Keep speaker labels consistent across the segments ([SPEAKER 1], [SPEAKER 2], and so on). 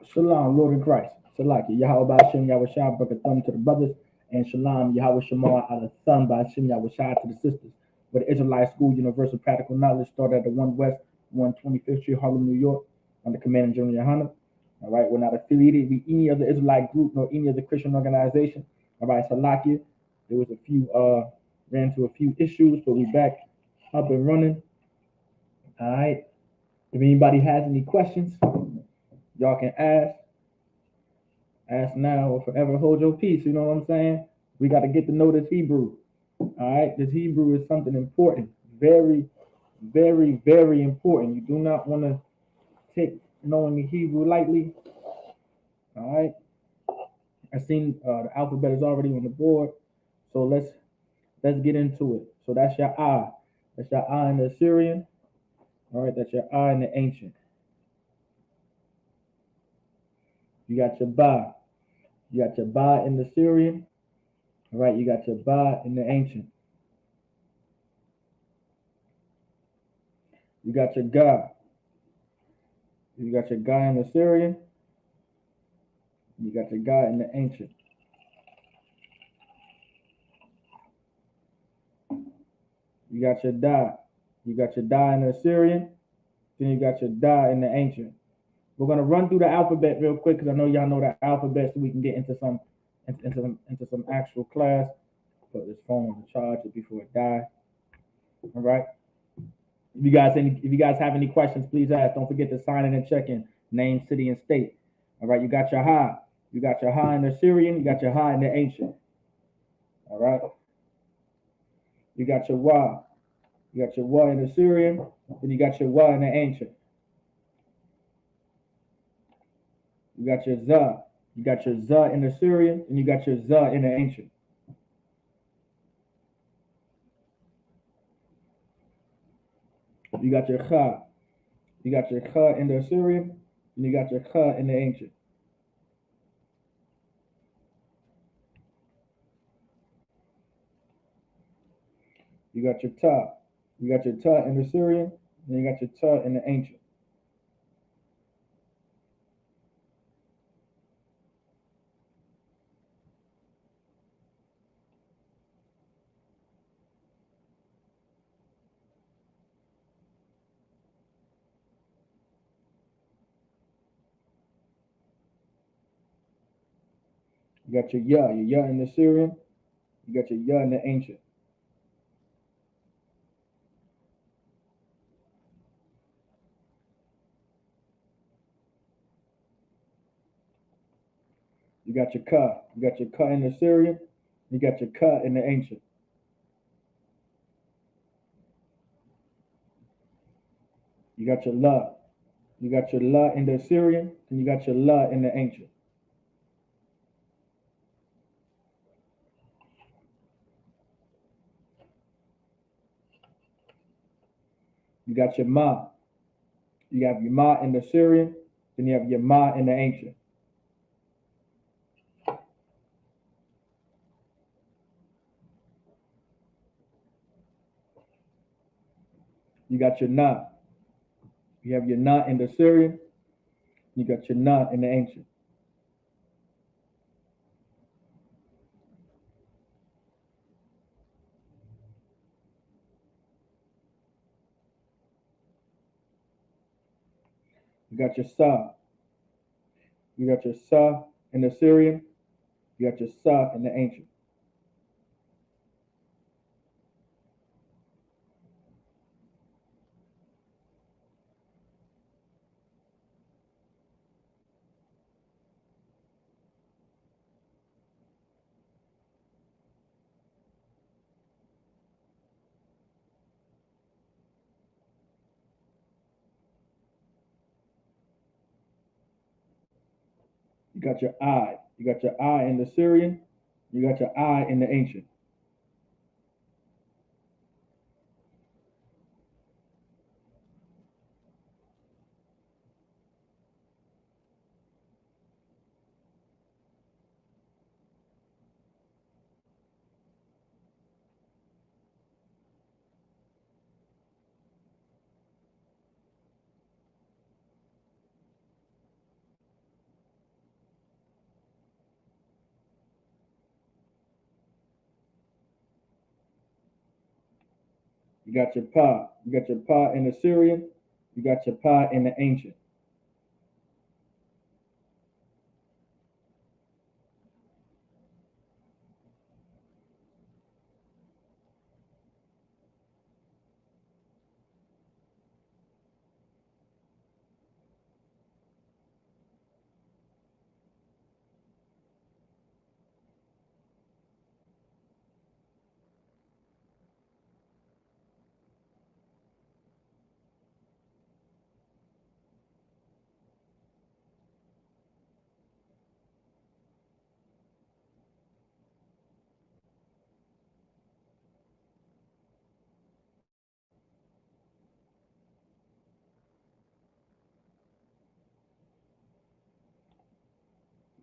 [SPEAKER 1] Shalom, Lord in Christ. Salaki, Yahweh Ba'ashem, Yahweh Shah, Thumb to the brothers, and Shalom, Yahweh Shemar, Ala Thumb, Ba'ashem, Yahweh Shah to the sisters. Where the Israelite School, Universal Practical Knowledge, started at the 1 West, 125th Street, Harlem, New York, under command of General Yohana. All right, we're not affiliated with any other Israelite group nor any other Christian organization. All right, Salaki, there was a few, ran into a few issues, but we back up and running. All right, if anybody has any questions, y'all can ask now or forever hold your peace. You know what I'm saying? We got to get to know this Hebrew. All right, this Hebrew is something important, very, very, very important. You do not want to take knowing the Hebrew lightly. All right, I seen the alphabet is already on the board, so let's get into it. So that's your I. That's your I in the Assyrian. All right, that's your I in the ancient. You got your Ba. You got your Ba in the Syrian. All right, you got your Ba in the ancient. You got your Ga. You got your Ga in the Syrian. You got your Ga in the ancient. You got your Da. You got your Da in the Assyrian. Then you got your Da in the ancient. We're gonna run through the alphabet real quick because I know y'all know the alphabet, so we can get into some actual class. Put this phone on the charger before it dies. All right. If you guys have any questions, please ask. Don't forget to sign in and check in. Name, city, and state. All right. You got your Ha. You got your Ha in the Assyrian. You got your Ha in the ancient. All right. You got your Wa. You got your Wa in the Syrian, then you got your Wa in the ancient. You got your Za. You got your Za in the Syrian, and you got your Za in the ancient. You got your Kha. You got your Kha in the Assyrian, and you got your Kha in the ancient. You got your Ta. You got your Ta in the Syrian, and you got your Ta in the ancient. You got your Ya in the Syrian, you got your Ya in the ancient. You got your Ka. You got your Ka in the Syrian, you got your Ka in the ancient. You got your La. You got your La in the Assyrian, and you got your La in the ancient. You got your Ma. You have your Ma in the Syrian, then you have your Ma in the ancient. You got your Na. You have your Na in the Syrian, you got your Na in the ancient. You got your Sa. You got your Sa in the Syrian, you got your Sa in the ancient. You got your I. You got your I in the Syrian, you got your I in the ancient. You got your pa. You got your pa in the Syrian. You got your pa in the ancient.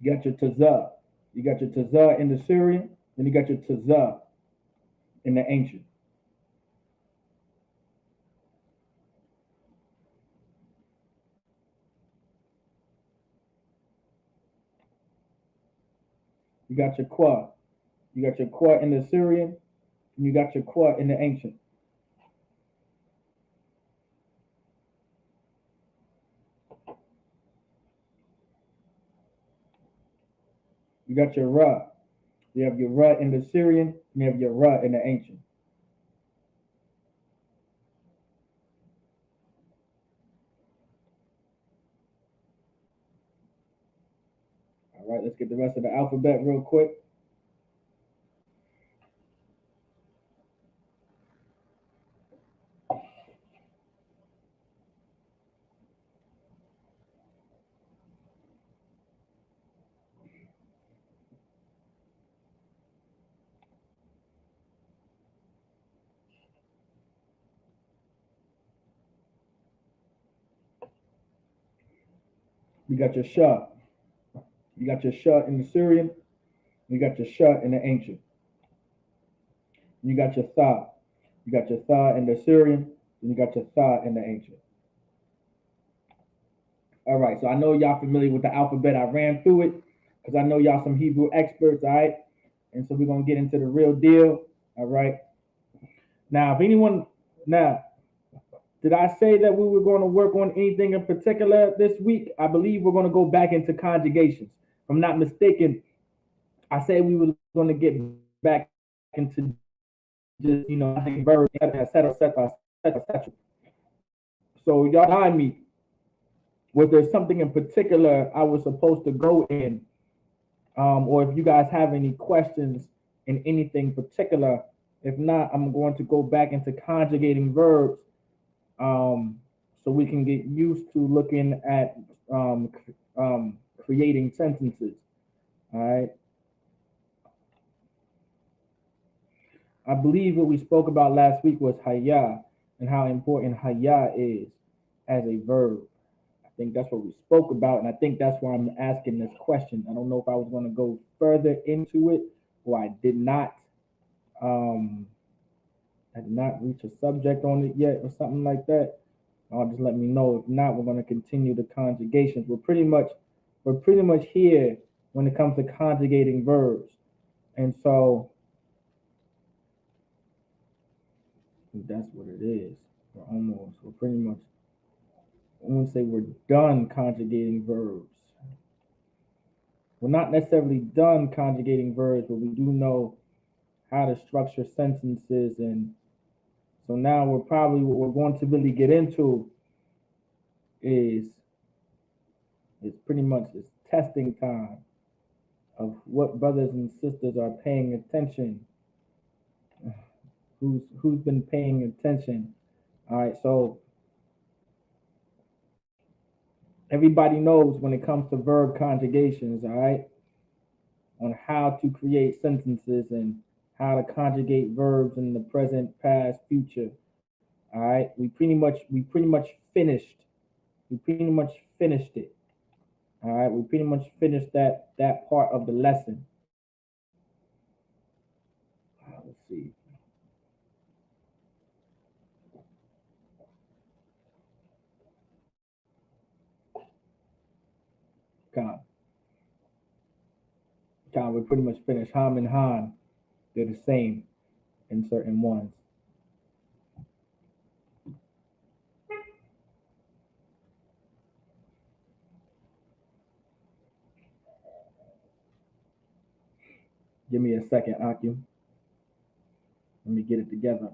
[SPEAKER 1] You got your tazah. You got your tazah in the Syrian. Then you got your tazah in the ancient. You got your qua. You got your qua in the Syrian. And you got your qua in the ancient. You got your ra. You have your ra in the Syrian. And you have your ra in the ancient. All right, let's get the rest of the alphabet real quick. You got your sha. You got your sha in the Syrian. You got your sha in the ancient. You got your tha. You got your tha in the Syrian. And you got your tha in the ancient. All right, so I know y'all familiar with the alphabet. I ran through it because I know y'all some Hebrew experts, all right? And so we're going to get into the real deal, all right? Now, if anyone, now, did I say that we were going to work on anything in particular this week? I believe we're going to go back into conjugations. If I'm not mistaken, I said we were going to get back into just, I think verbs, etc., etc., etc. So y'all remind me, was there something in particular I was supposed to go in? Or if you guys have any questions in anything particular. If not, I'm going to go back into conjugating verbs so we can get used to looking at creating sentences. All right. I believe what we spoke about last week was haya and how important haya is as a verb. I think that's what we spoke about, and I think that's why I'm asking this question. I don't know if I was going to go further into it or I did not. I did not reach a subject on it yet or something like that. Just let me know. If not, we're going to continue the conjugations. We're pretty much here when it comes to conjugating verbs. And so that's what it is. We're pretty much, I wouldn't say we're done conjugating verbs. We're not necessarily done conjugating verbs, but we do know how to structure sentences. And so now what we're going to really get into is pretty much this testing time of what brothers and sisters are paying attention. Who's been paying attention? All right, so everybody knows when it comes to verb conjugations, all right, on how to create sentences and how to conjugate verbs in the present, past, future. All right, we pretty much finished. We pretty much finished it. All right, we pretty much finished that part of the lesson. Let's see. Con, we pretty much finished. Ham and Han, they're the same in certain ones. Give me a second, Akim. Let me get it together.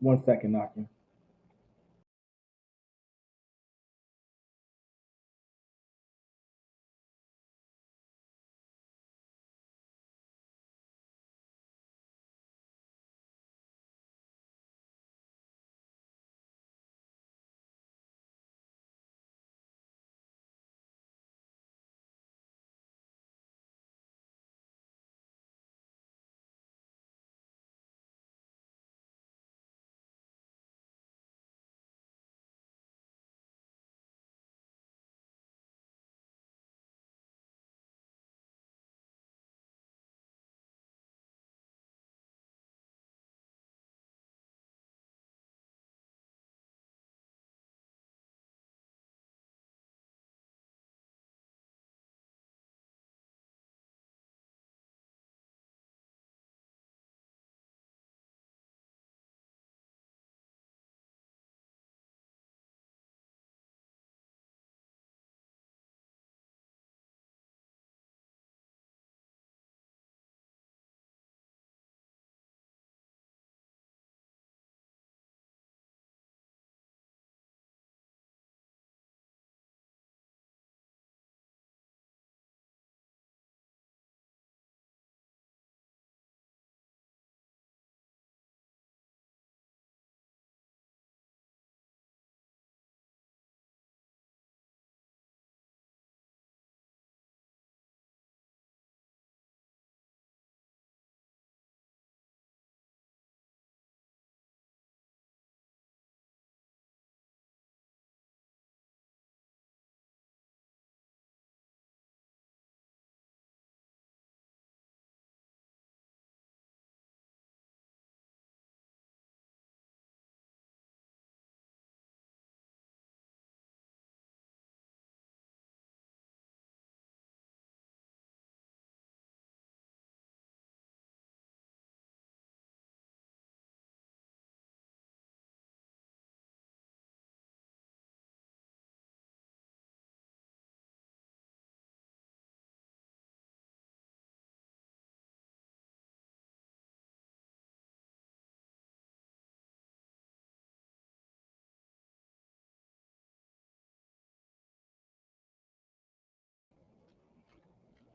[SPEAKER 1] One second, Akim.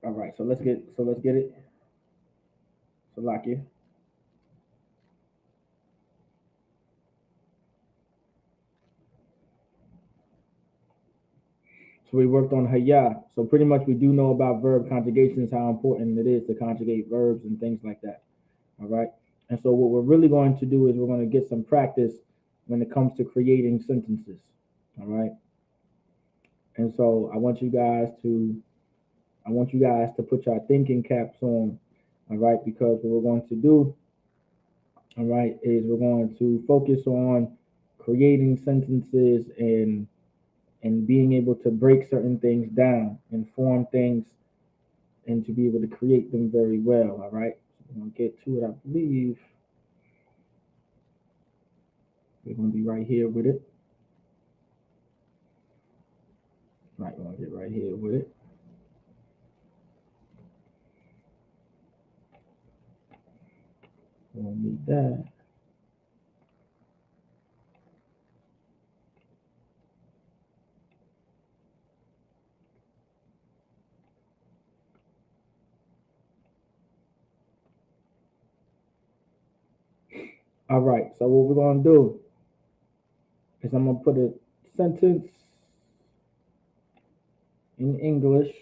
[SPEAKER 1] All right, so let's get it. So lock you. So we worked on haya. So pretty much we do know about verb conjugations, how important it is to conjugate verbs and things like that. All right. And so what we're really going to do is we're going to get some practice when it comes to creating sentences. All right. And so I want you guys to put your thinking caps on. All right, because what we're going to do, all right, is we're going to focus on creating sentences and being able to break certain things down and form things and to be able to create them very well. All right. So we're gonna get to it, I believe. We're gonna be right here with it. Right, we're gonna get right here with it. We're gonna need that. All right, so what we're gonna do is I'm gonna put a sentence in English.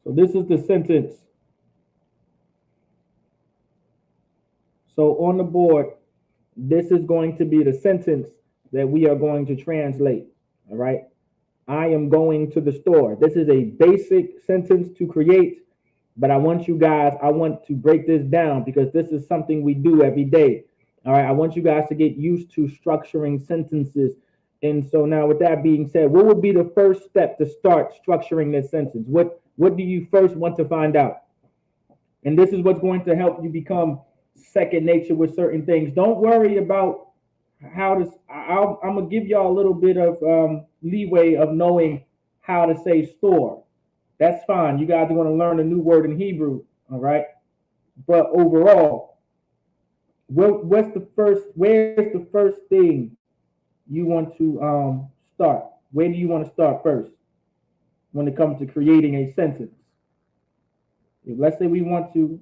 [SPEAKER 1] So this is the sentence. So on the board, this is going to be the sentence that we are going to translate. All right. I am going to the store. This is a basic sentence to create, but I want to break this down because this is something we do every day. All right. I want you guys to get used to structuring sentences. And so now with that being said, what would be the first step to start structuring this sentence? What do you first want to find out? And this is what's going to help you become second nature with certain things. Don't worry about how to. I'm gonna give y'all a little bit of leeway of knowing how to say store. That's fine. You guys are going to learn a new word in Hebrew, all right? But overall, what's the first? Where's the first thing you want to start? Where do you want to start first when it comes to creating a sentence? If, let's say we want to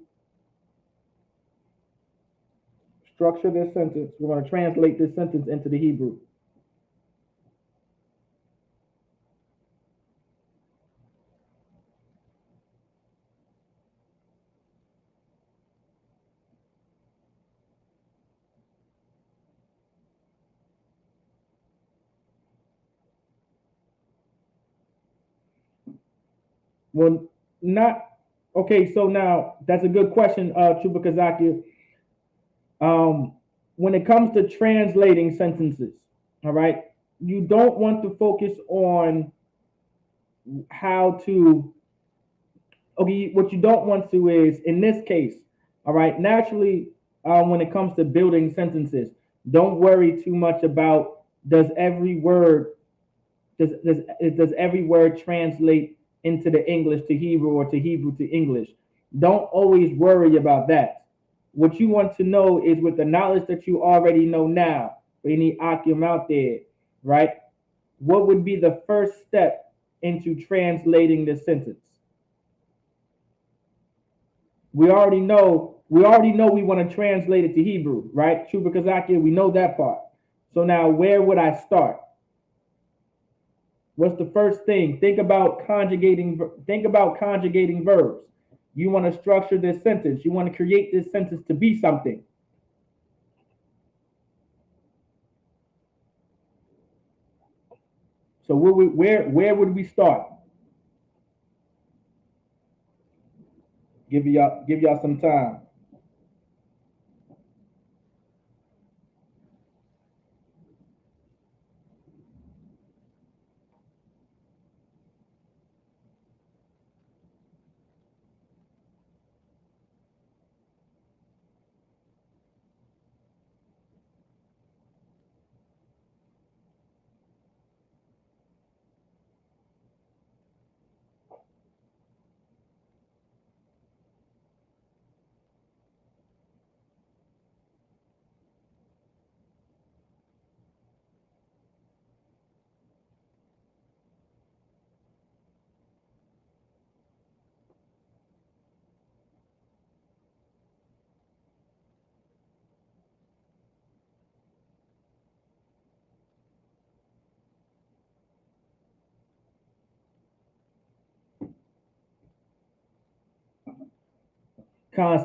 [SPEAKER 1] structure this sentence. We're going to translate this sentence into the Hebrew. Well, not okay. So now that's a good question, Chubakazaki. When it comes to translating sentences, all right, you don't want to focus on how to. Okay, what you don't want to is in this case, all right. Naturally, when it comes to building sentences, don't worry too much about does every word does every word translate into the English to Hebrew or to Hebrew to English. Don't always worry about that. What you want to know is with the knowledge that you already know now, for any Akim out there, right? What would be the first step into translating the sentence? We already know we want to translate it to Hebrew, right? True, because we know that part. So now where would I start? What's the first thing? Think about conjugating verbs. You want to structure this sentence. You want to create this sentence to be something. So where would we start? Give y'all some time.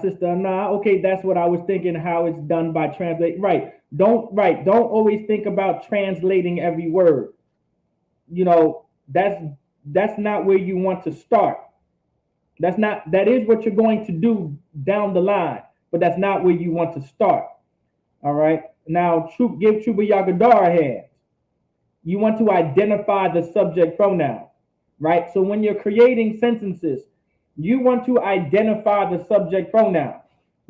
[SPEAKER 1] Sister, nah, okay, that's what I was thinking. How it's done by translate. Don't always think about translating every word. You know, that's not where you want to start. That is what you're going to do down the line, but that's not where you want to start. All right. Now, give Chuba Yagadar a hand. You want to identify the subject pronoun, right? So when you're creating sentences, you want to identify the subject pronoun.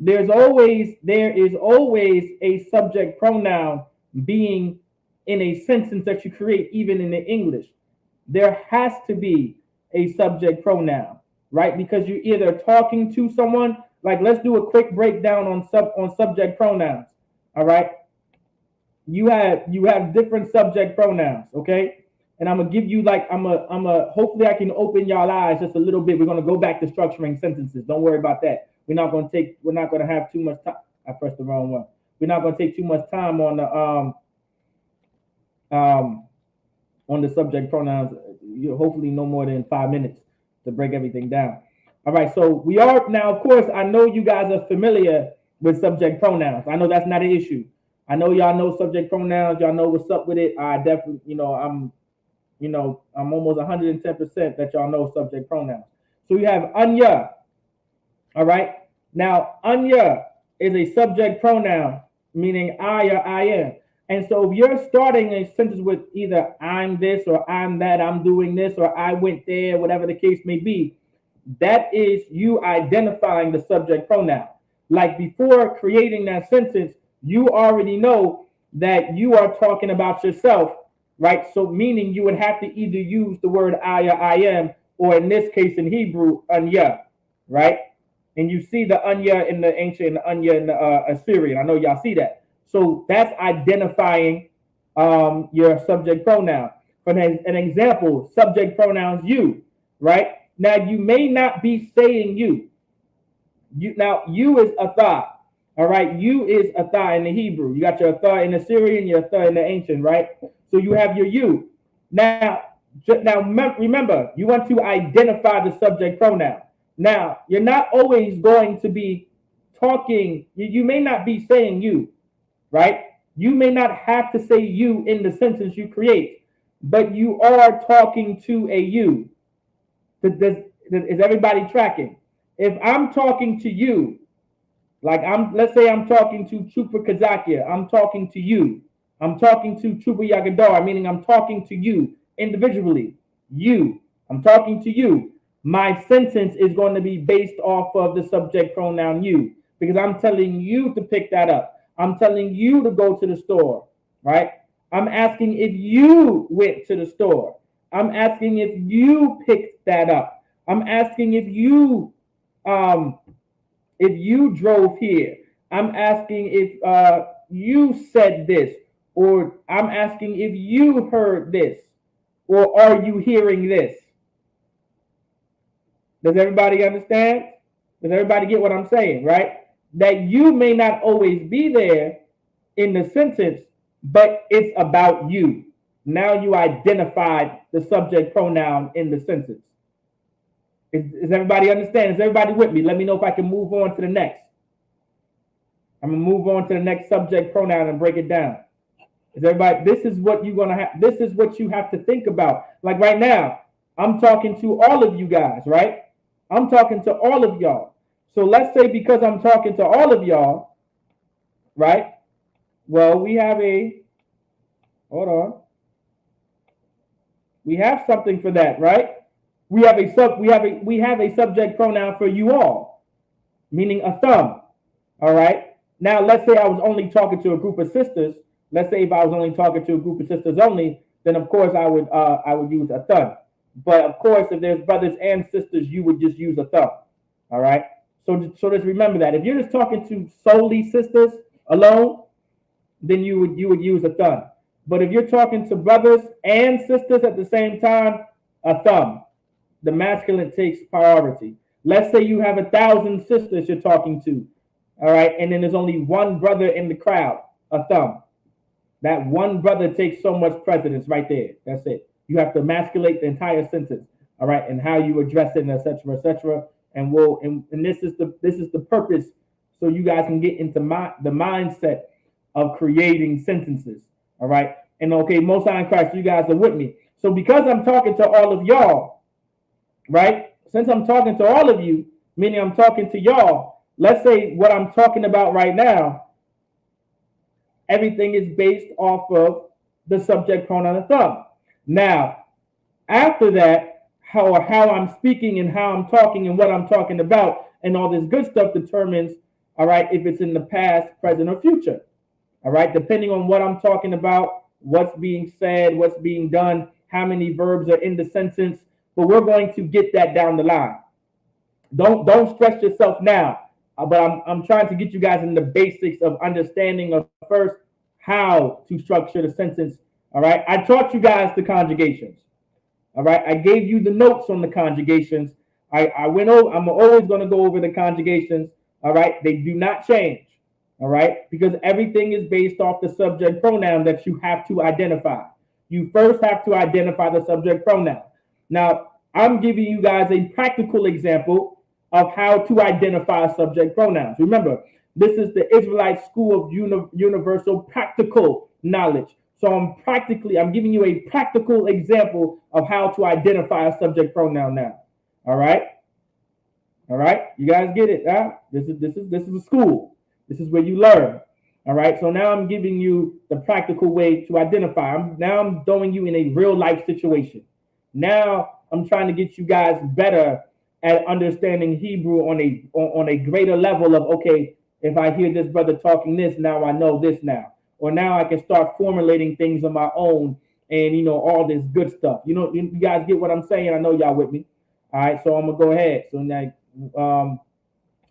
[SPEAKER 1] There is always a subject pronoun being in a sentence that you create, even in the English. There has to be a subject pronoun, right? Because you're either talking to someone, like let's do a quick breakdown on subject pronouns. All right. You have different subject pronouns, okay? And I'm gonna give you like I'm a hopefully I can open y'all eyes just a little bit. We're gonna go back to structuring sentences. Don't worry about that. We're not gonna have too much time. I pressed the wrong one. We're not gonna take too much time um on the subject pronouns. You hopefully no more than 5 minutes. to break everything down. All right, so we are now, of course, I know you guys are familiar with subject pronouns. I know that's not an issue. I know y'all know subject pronouns. Y'all know what's up with it. I definitely, I'm almost 110% that y'all know subject pronouns. So you have anya. All right. Now, anya is a subject pronoun, meaning I or I am. And so if you're starting a sentence with either I'm this or I'm that, I'm doing this or I went there, whatever the case may be, that is you identifying the subject pronoun. Like before creating that sentence, you already know that you are talking about yourself, right? So meaning you would have to either use the word I or I am, or in this case in Hebrew, anya, right? And you see the anya in the ancient and the anya in the Assyrian. I know y'all see that. So that's identifying your subject pronoun. For an example, subject pronouns you, right? Now you may not be saying you. You is a thought. All right, you is a thought in the Hebrew. You got your thought in the Syrian, your thought in the ancient, right? So you have your you. Now remember, you want to identify the subject pronoun. Now, you're not always going to be talking, you may not be saying you, right? You may not have to say you in the sentence you create, but you are talking to a you. Is everybody tracking? If I'm talking to you, let's say I'm talking to Chupa Kazakia, I'm talking to you. I'm talking to Chupa Yagadar, meaning I'm talking to you individually. You. I'm talking to you. My sentence is going to be based off of the subject pronoun you, because I'm telling you to pick that up. I'm telling you to go to the store, right? I'm asking if you went to the store. I'm asking if you picked that up. I'm asking if you drove here. I'm asking if you said this, or I'm asking if you heard this, or are you hearing this? Does everybody understand? Does everybody get what I'm saying, right? That you may not always be there in the sentence, but it's about you. Now you identified the subject pronoun in the sentence. Is everybody understand? Is everybody with me? Let me know if I can move on to the next. I'm gonna move on to the next subject pronoun and break it down. Is everybody? This is what you're gonna have. This is what you have to think about. Like right now, I'm talking to all of you guys, right? I'm talking to all of y'all. So let's say because I'm talking to all of y'all, right? Well, we have a. Hold on. We have something for that, right? We have a subject pronoun for you all, meaning a thumb. All right. Now, let's say I was only talking to a group of sisters. Let's say if I was only talking to a group of sisters only, then of course I would use a thumb. But of course, if there's brothers and sisters, you would just use a thumb. All right. So just remember that if you're just talking to solely sisters alone, then you would use a thumb. But if you're talking to brothers and sisters at the same time, a thumb. The masculine takes priority. Let's say you have 1,000 sisters you're talking to. All right, and then there's only one brother in the crowd, a thumb. That one brother takes so much precedence right there. That's it. You have to emasculate the entire sentence, all right, and how you address it, and etc., etc. And this is the purpose, so you guys can get into the mindset of creating sentences, all right. And okay, Most High in Christ, you guys are with me. So because I'm talking to all of y'all, right? Since I'm talking to all of you, meaning I'm talking to y'all. Let's say what I'm talking about right now, everything is based off of the subject pronoun of thumb. Now, after that, how I'm speaking and how I'm talking and what I'm talking about and all this good stuff determines, all right, if it's in the past, present, or future. All right, depending on what I'm talking about, what's being said, what's being done, how many verbs are in the sentence, but we're going to get that down the line. Don't stress yourself now. But I'm trying to get you guys in the basics of understanding of first how to structure the sentence. All right. I taught you guys the conjugations. All right. I gave you the notes on the conjugations. I went over. I'm always going to go over the conjugations. All right. They do not change. All right. Because everything is based off the subject pronoun that you have to identify. You first have to identify the subject pronoun. Now, I'm giving you guys a practical example of how to identify subject pronouns. Remember, this is the Israelite School of Universal Practical Knowledge. So I'm giving you a practical example of how to identify a subject pronoun now. All right, all right. You guys get it? Huh? This is a school. This is where you learn. All right. So now I'm giving you the practical way to identify. I'm throwing you in a real life situation. Now I'm trying to get you guys better at understanding Hebrew on a greater level of, okay, if I hear this brother talking this, now I know this now. Or now I can start formulating things on my own and all this good stuff. You guys get what I'm saying? I know y'all with me. All right, so I'm gonna go ahead. So now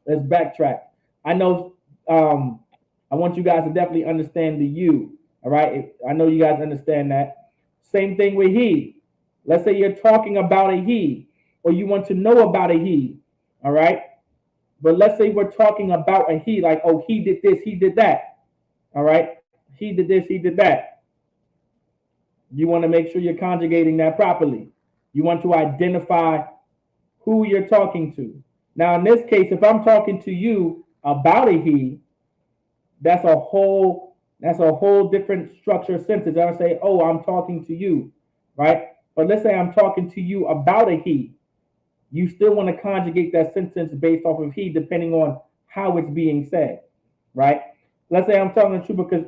[SPEAKER 1] let's backtrack. I know I want you guys to definitely understand the you. All right, I know you guys understand that. Same thing with he. Let's say you're talking about a he, or you want to know about a he. All right, but let's say we're talking about a he, like, oh, he did this, he did that. All right, he did this, he did that. You want to make sure you're conjugating that properly. You want to identify who you're talking to. Now, in this case, if I'm talking to you about a he, that's a whole different structure sentence. I would say, oh, I'm talking to you, right? But let's say I'm talking to you about a he. You still want to conjugate that sentence based off of he, depending on how it's being said, right? Let's say I'm talking to Trooper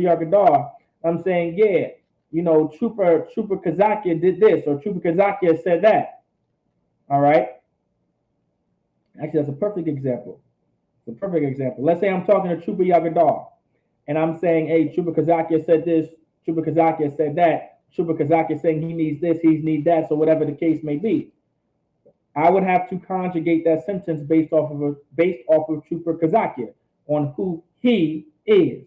[SPEAKER 1] Yargadar. I'm saying, yeah, Trooper Kazakia did this, or Trooper Kazakia said that. All right. Actually, that's a perfect example. It's a perfect example. Let's say I'm talking to Trooper Yagadar, and I'm saying, hey, Trooper Kazakia said this, Trooper Kazakia said that, Trooper Kazakia saying he needs this, he needs that, so whatever the case may be. I would have to conjugate that sentence based off of Trooper Kazakia on who he is.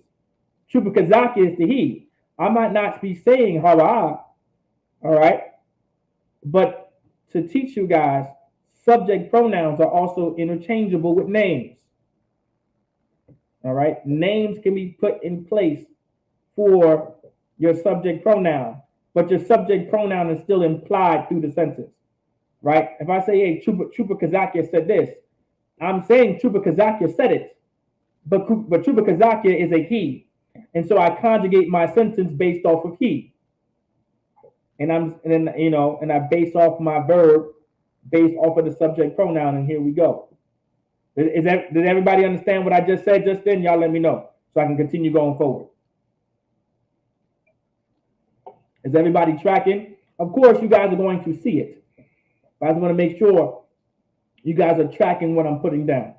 [SPEAKER 1] Trooper Kazakia is the he. I might not be saying hara, all right, but to teach you guys, subject pronouns are also interchangeable with names. All right, names can be put in place for your subject pronoun, but your subject pronoun is still implied through the sentence, right? If I say, hey, Trooper Kazakia said this, I'm saying Trooper Kazakia said it, but Trooper Kazakia is a he, and so I conjugate my sentence based off of he, and I base off my verb based off of the subject pronoun, and here we go. Did everybody understand what I just said just then? Y'all let me know so I can continue going forward. Is everybody tracking? Of course, you guys are going to see it. But I just want to make sure you guys are tracking what I'm putting down.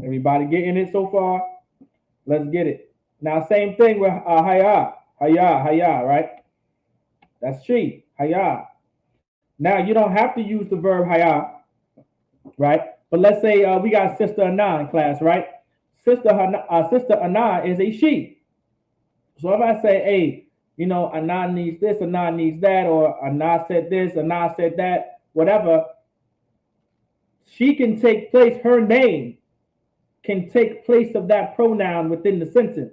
[SPEAKER 1] Everybody getting it so far? Let's get it. Now, same thing with haya, right? That's she, haya. Now, you don't have to use the verb haya, right? But let's say we got Sister Anna in class, right? Sister Anna is a she. So if I say, hey, Anna needs this, Anna needs that, or Anna said this, Anna said that, whatever, she can take place, her name can take place of that pronoun within the sentence,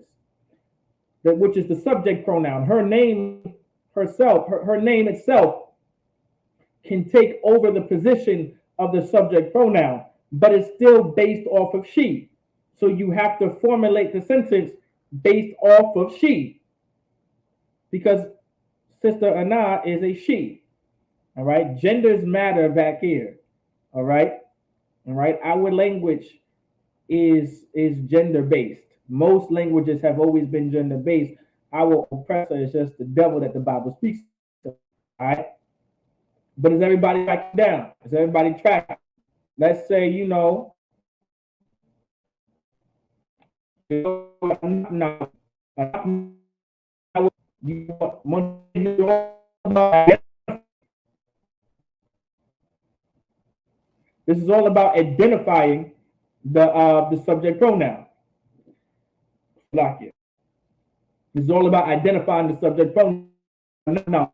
[SPEAKER 1] which is the subject pronoun. Her name herself, her name itself can take over the position of the subject pronoun, but it's still based off of she. So you have to formulate the sentence based off of she, because Sister Anna is a she. All right, genders matter back here. All right, Our language is gender based. Most languages have always been gender based. Our oppressor is just the devil that the Bible speaks of. All right, but is everybody tracking down? Is everybody tracking? Let's say This is all about identifying the subject pronoun. Block it. This is all about identifying the subject pronoun. All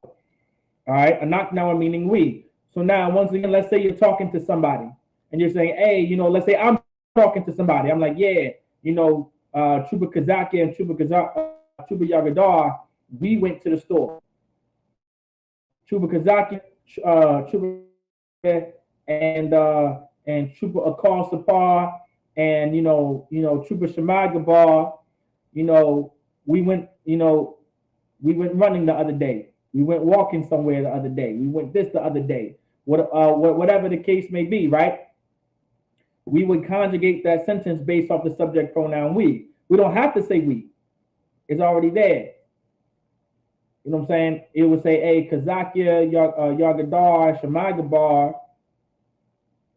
[SPEAKER 1] right, anak now meaning we. So now, once again, let's say you're talking to somebody and you're saying, hey, let's say I'm talking to somebody. I'm like, yeah, Chuba Kazaki and Chuba Yagadar, we went to the store. Chuba Kazaki, Chuba and Chuba Akal Sapar and Chuba Shamagabar, we went running the other day. We went walking somewhere the other day. We went this the other day. Whatever the case may be, right? We would conjugate that sentence based off the subject pronoun we. We don't have to say we. It's already there. You know what I'm saying? It would say, hey, Kazakia, Yagadar, Shamagabar,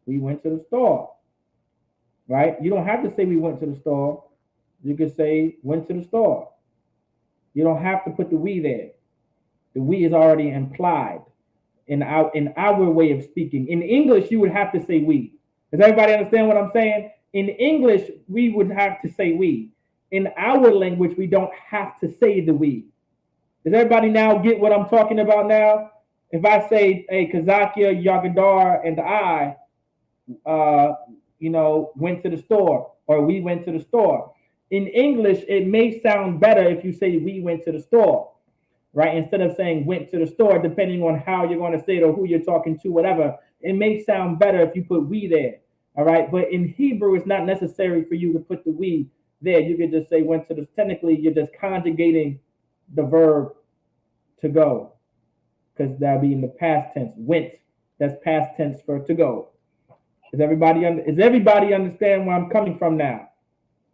[SPEAKER 1] we went to the store. Right? You don't have to say we went to the store. You could say went to the store. You don't have to put the we there. The we is already implied in our way of speaking. In English, you would have to say we. Does everybody understand what I'm saying? In English, we would have to say we. In our language, we don't have to say the we. Does everybody now get what I'm talking about now? If I say, hey, Kazakia, Yagadar, and I, went to the store, or we went to the store. In English, it may sound better if you say we went to the store, right? Instead of saying went to the store, depending on how you're going to say it or who you're talking to, whatever, it may sound better if you put we there, all right? But in Hebrew, it's not necessary for you to put the we there. You could just say went to the, technically, you're just conjugating the verb to go, because that'd be in the past tense. Went, that's past tense for to go. Does everybody understand where I'm coming from now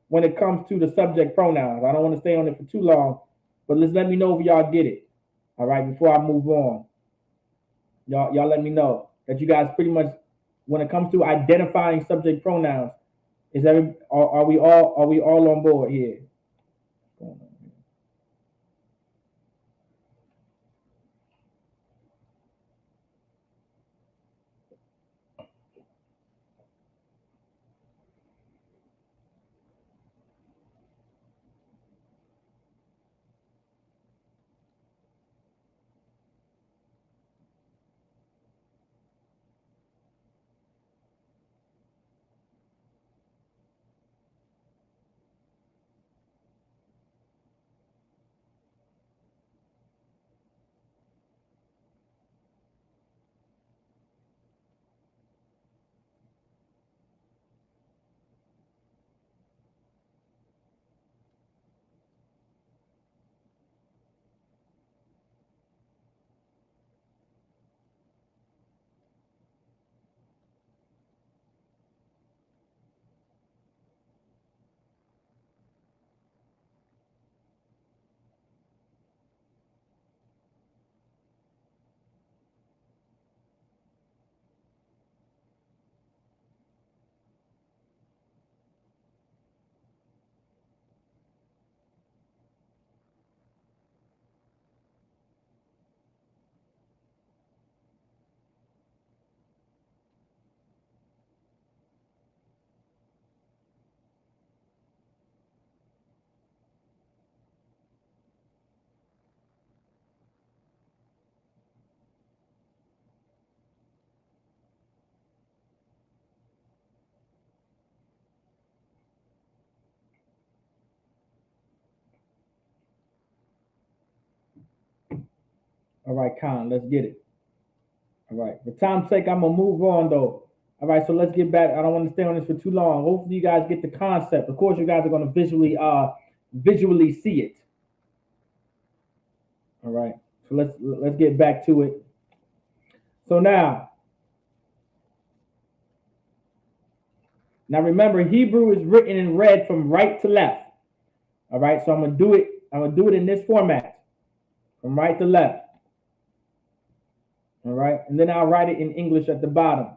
[SPEAKER 1] when it comes to the subject pronouns? I don't want to stay on it for too long, but let me know if y'all get it. All right, before I move on. Y'all let me know that you guys pretty much, when it comes to identifying subject pronouns, are we all on board here? All right, Con, let's get it. All right. For time's sake, I'm gonna move on though. All right, so let's get back. I don't want to stay on this for too long. Hopefully, you guys get the concept. Of course, you guys are gonna visually see it. All right. So let's get back to it. So now remember, Hebrew is written and read from right to left. All right. So I'm gonna do it. I'm gonna do it in this format, from right to left. All right, and then I'll write it in English at the bottom.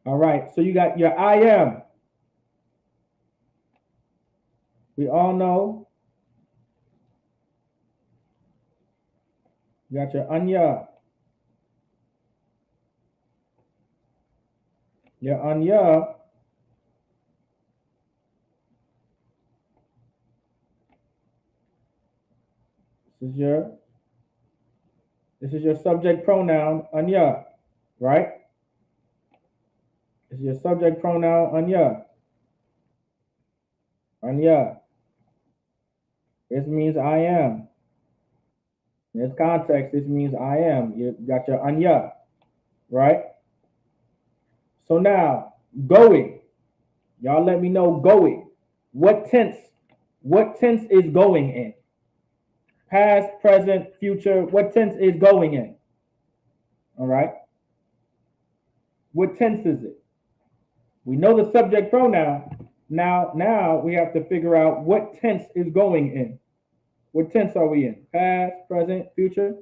[SPEAKER 1] All right. So you got your I am. We all know. You got your anya. Your anya. This is your subject pronoun anya, right? This is your subject pronoun anya. Anya. This means I am. In this context, this means I am. You got your anya, right? So now, going. Y'all let me know going. What tense? What tense is going in? Past, present, future. What tense is going in? All right. What tense is it? We know the subject pronoun. Now we have to figure out what tense is going in. What tense are we in? Past, present, future?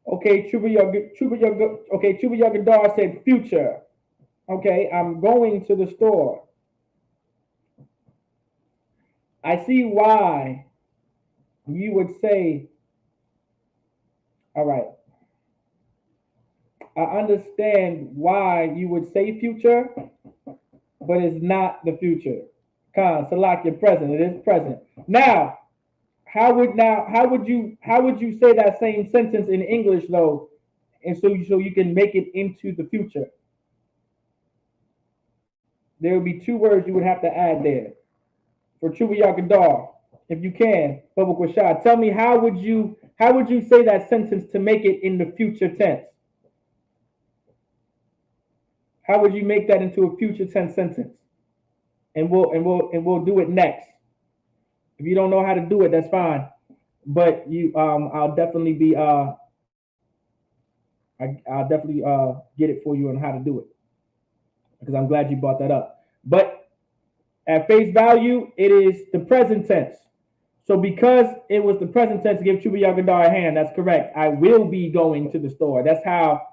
[SPEAKER 1] Okay, Chuba Yagadar said future. Okay, I'm going to the store. I see why you would say, all right, I understand why you would say future, but it's not the future. Salak, your present. It is present. Now, how would you say that same sentence in English though, and so you can make it into the future? There would be two words you would have to add there for Chuba Yakadar, if you can. Bubba Quashad, tell me how would you say that sentence to make it in the future tense? How would you make that into a future tense sentence? And we'll do it next. If you don't know how to do it, that's fine. But I'll definitely be I'll definitely get it for you on how to do it, because I'm glad you brought that up. But at face value, it is the present tense. So because it was the present tense, give Chuba Yagadar a hand. That's correct. I will be going to the store. That's how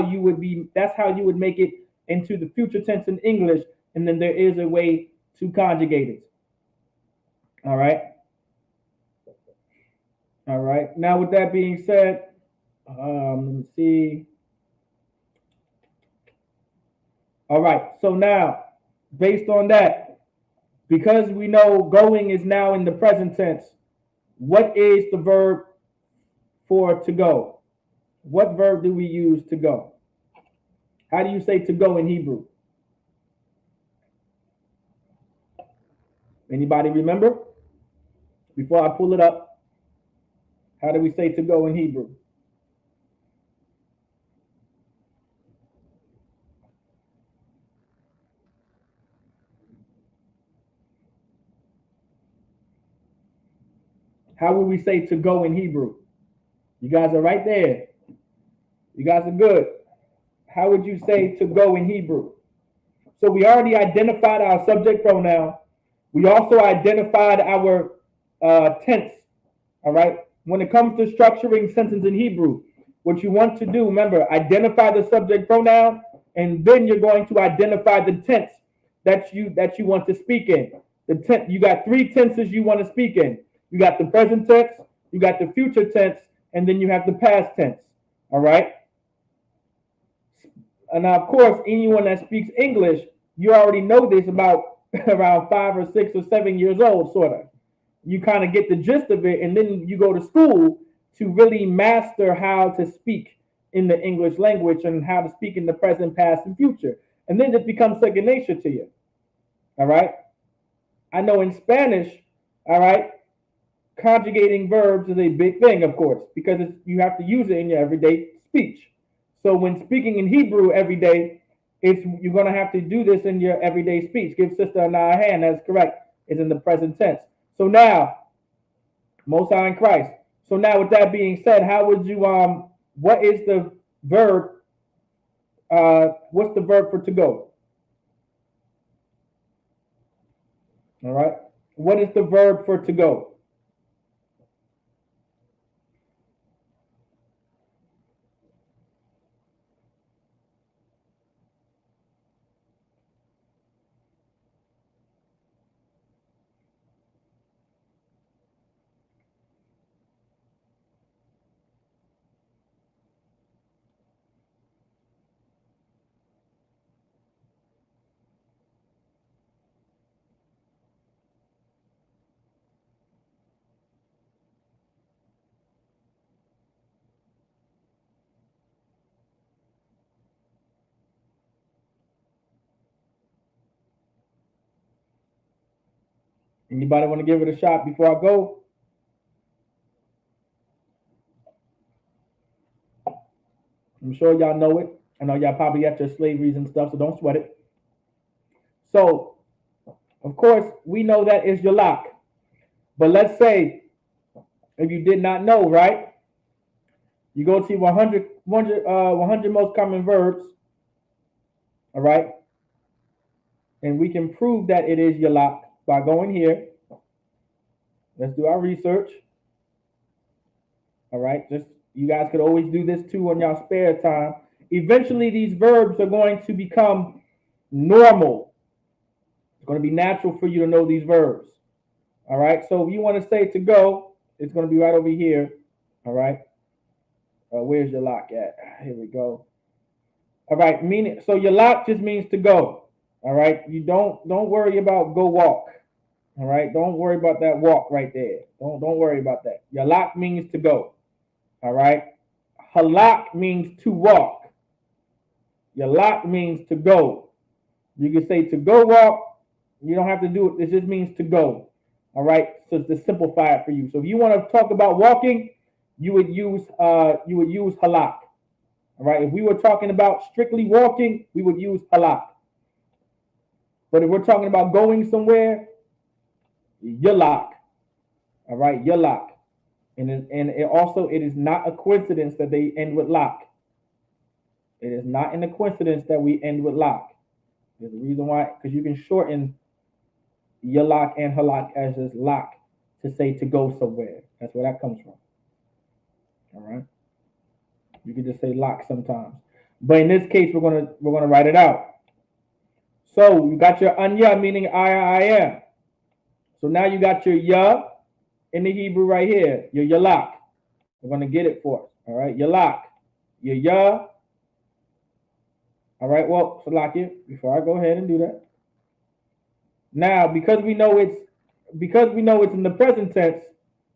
[SPEAKER 1] you would make it into the future tense in English, and then there is a way to conjugate it. All right. All right. Now, with that being said, let me see. All right. So now, based on that, because we know going is now in the present tense, what is the verb for to go? What verb do we use to go? How do you say to go in Hebrew? Anybody remember? Before I pull it up, how do we say to go in Hebrew? How would we say to go in Hebrew? You guys are right there. You guys are good. How would you say to go in Hebrew? So we already identified our subject pronoun. We also identified our tense. All right. When it comes to structuring sentence in Hebrew, what you want to do, remember, identify the subject pronoun, and then you're going to identify the tense that you want to speak in. The tense, you got three tenses you want to speak in. You got the present tense, you got the future tense, and then you have the past tense. All right. And now, of course, anyone that speaks English, you already know this about around 5 or 6 or 7 years old, sort of. You kind of get the gist of it, and then you go to school to really master how to speak in the English language and how to speak in the present, past, and future. And then it becomes second nature to you. All right. I know in Spanish, all right, conjugating verbs is a big thing, of course, because you have to use it in your everyday speech. So when speaking in Hebrew every day, you're gonna have to do this in your everyday speech. Give Sister Anna a hand. That's correct. It's in the present tense. So now, Most High in Christ. So now, with that being said, how would you what is the verb? What's the verb for to go? All right. What is the verb for to go? Anybody want to give it a shot before I go? I'm sure y'all know it. I know y'all probably at your slaveries and stuff, so don't sweat it. So, of course, we know that is your lock. But let's say, if you did not know, right? You go to 100 most common verbs, all right? And we can prove that it is your lock by going here. Let's do our research, all right? Just you guys could always do this too on your spare time. Eventually, these verbs are going to become normal. It's going to be natural for you to know these verbs. All right. So if you want to say to go, it's going to be right over here. All right. Where's your lock at? Here we go. All right. Meaning, so your lock just means to go. All right. You don't worry about go walk. All right. Don't worry about that walk right there. Don't worry about that. Your lock means to go. All right. Halak means to walk. Your lock means to go. You can say to go walk. You don't have to do it. It just means to go. All right. So to simplify it for you. So if you want to talk about walking, you would use halak. All right. If we were talking about strictly walking, we would use halak. But if we're talking about going somewhere, yalak. All right, yalak. And it is not a coincidence that they end with lock. It is not in a coincidence that we end with lock. There's a reason why, because you can shorten yalak and halak as just lock to say to go somewhere. That's where that comes from. All right. You can just say lock sometimes. But in this case, we're gonna write it out. So you got your anya meaning I am. So now you got your ya in the Hebrew right here. Your yalak. We're gonna get it for us. All right, yalak. Your ya. All right. Well, Salakia, before I go ahead and do that. Now, because we know it's in the present tense,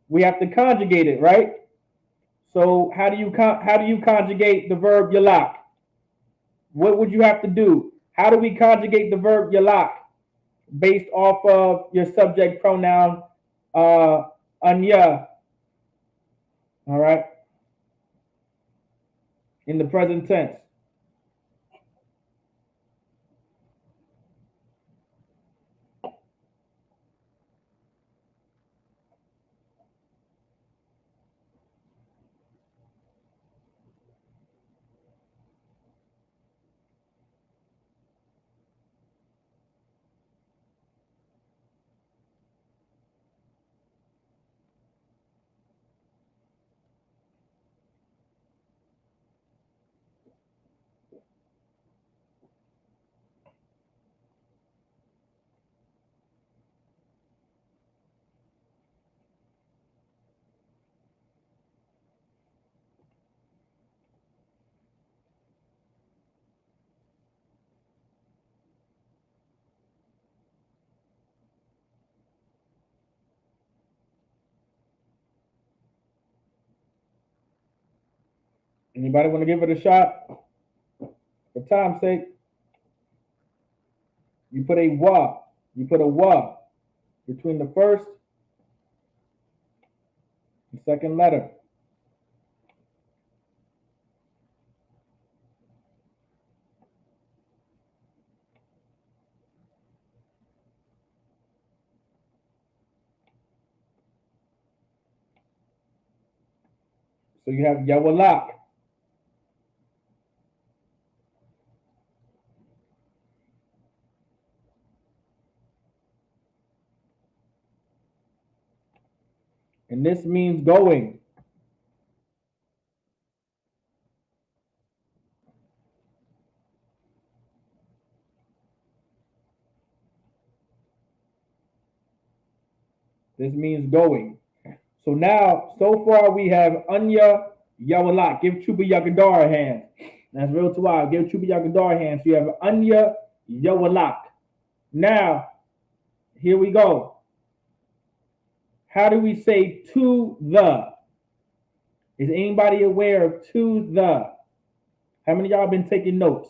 [SPEAKER 1] we have to conjugate it, right? So how do you conjugate the verb yalak? What would you have to do? How do we conjugate the verb yalak based off of your subject pronoun anya? All right, in the present tense. Anybody want to give it a shot? For time's sake, you put a wa. You put a wa between the first and second letter. So you have yawalak. And this means going. This means going. So now, so far we have Anya Yawalak. Give Chuba Yagadar a hand. That's real Tawab. Give Chuba Yagadar a hand. So you have Anya Yawalak. Now, here we go. How do we say to the? Is anybody aware of to the? How many of y'all been taking notes?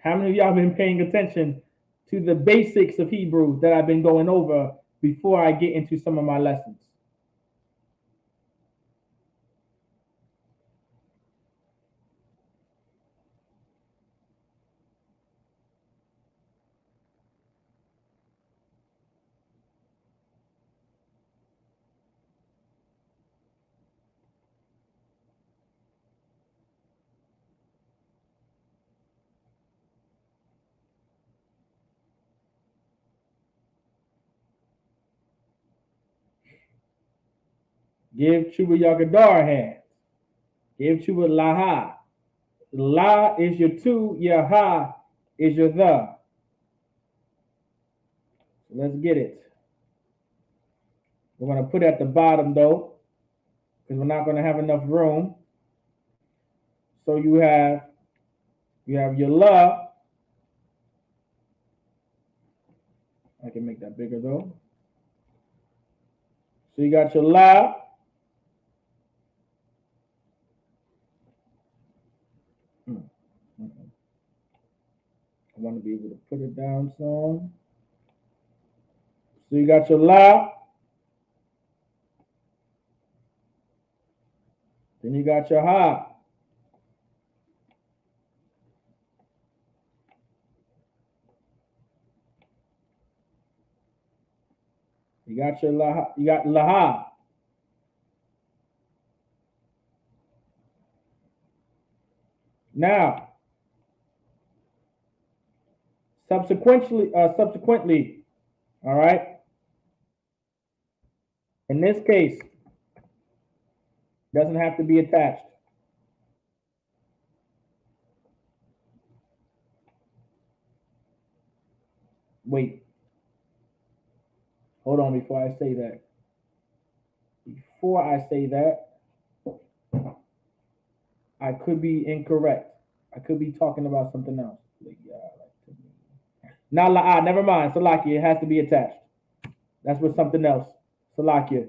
[SPEAKER 1] How many of y'all been paying attention to the basics of Hebrew that I've been going over before I get into some of my lessons? Give Chuba Yagadar a hand. Give Chuba Laha. La is your to, your ha is your the. Let's get it. We're going to put it at the bottom though, because we're not going to have enough room. So you have your la. I can make that bigger though. So you got your la. I want to be able to put it down some. So you got your la. Then you got your ha. You got your la. You got laha. Now, subsequently, all right. In this case, doesn't have to be attached. Wait, hold on before I say that. Before I say that, I could be incorrect. I could be talking about something else. Not la, never mind. Salakia, it has to be attached. That's with something else. Salakia.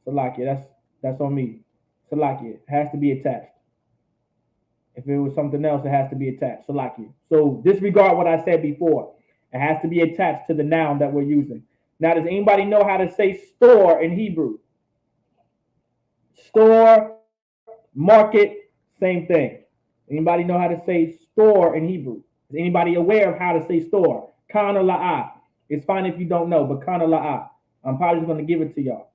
[SPEAKER 1] Salakia, that's on me. Salakia, it has to be attached. If it was something else, it has to be attached. Salakia. So disregard what I said before. It has to be attached to the noun that we're using. Now, does anybody know how to say store in Hebrew? Store, market, same thing. Anybody know how to say store in Hebrew? Is anybody aware of how to say store? Kana la'a. It's fine if you don't know, but kana la'a. I'm probably just going to give it to y'all.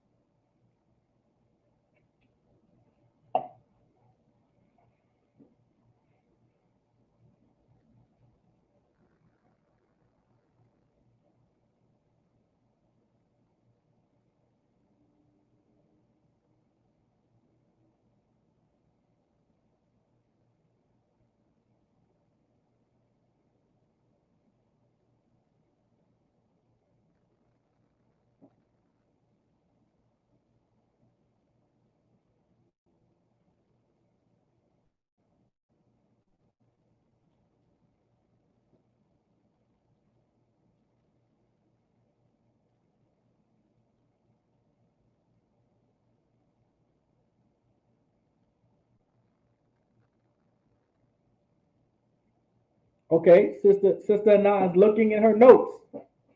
[SPEAKER 1] Okay, Sister Na is looking at her notes.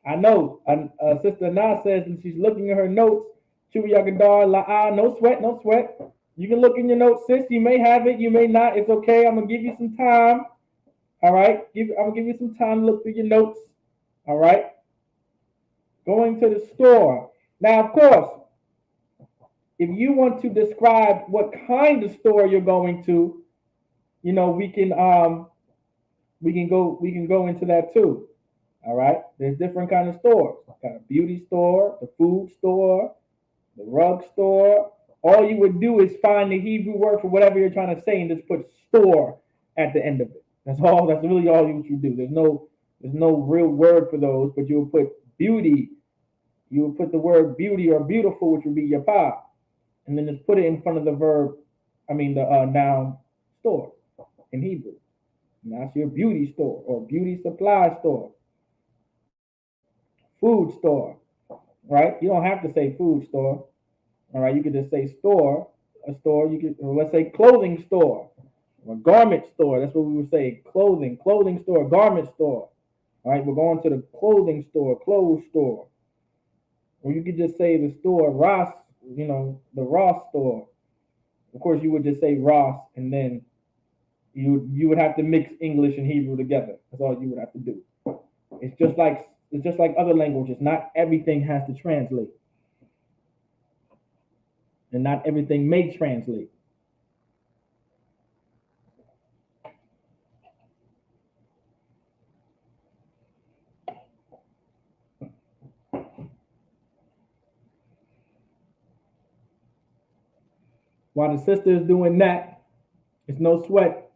[SPEAKER 1] I know. Sister Na says that she's looking at her notes. Chuyagadar la'a, no sweat, no sweat. You can look in your notes, sis. You may have it, you may not. It's okay. I'm gonna give you some time. All right. I'm gonna give you some time to look through your notes. All right. Going to the store. Now, of course, if you want to describe what kind of store you're going to, we can go into that too. All right. There's different kind of stores. Got a beauty store, the food store, the rug store. All you would do is find the Hebrew word for whatever you're trying to say and just put store at the end of it. That's all. That's really all you do. There's no real word for those, but you would put beauty. You would put the word beauty or beautiful, which would be yapa, and then just put it in front of the verb. I mean the noun store in Hebrew. And that's your beauty store or beauty supply store, food store, right? You don't have to say food store. All right, you could just say store, a store. You could, or let's say clothing store, or garment store. That's what we would say. Clothing store, garment store. All right, we're going to the clothing store, clothes store. Or you could just say the store Ross, the Ross store. Of course, you would just say Ross, and then you would have to mix English and Hebrew together. That's all you would have to do. It's just like other languages. Not everything has to translate, and not everything may translate. While the sister is doing that, it's no sweat.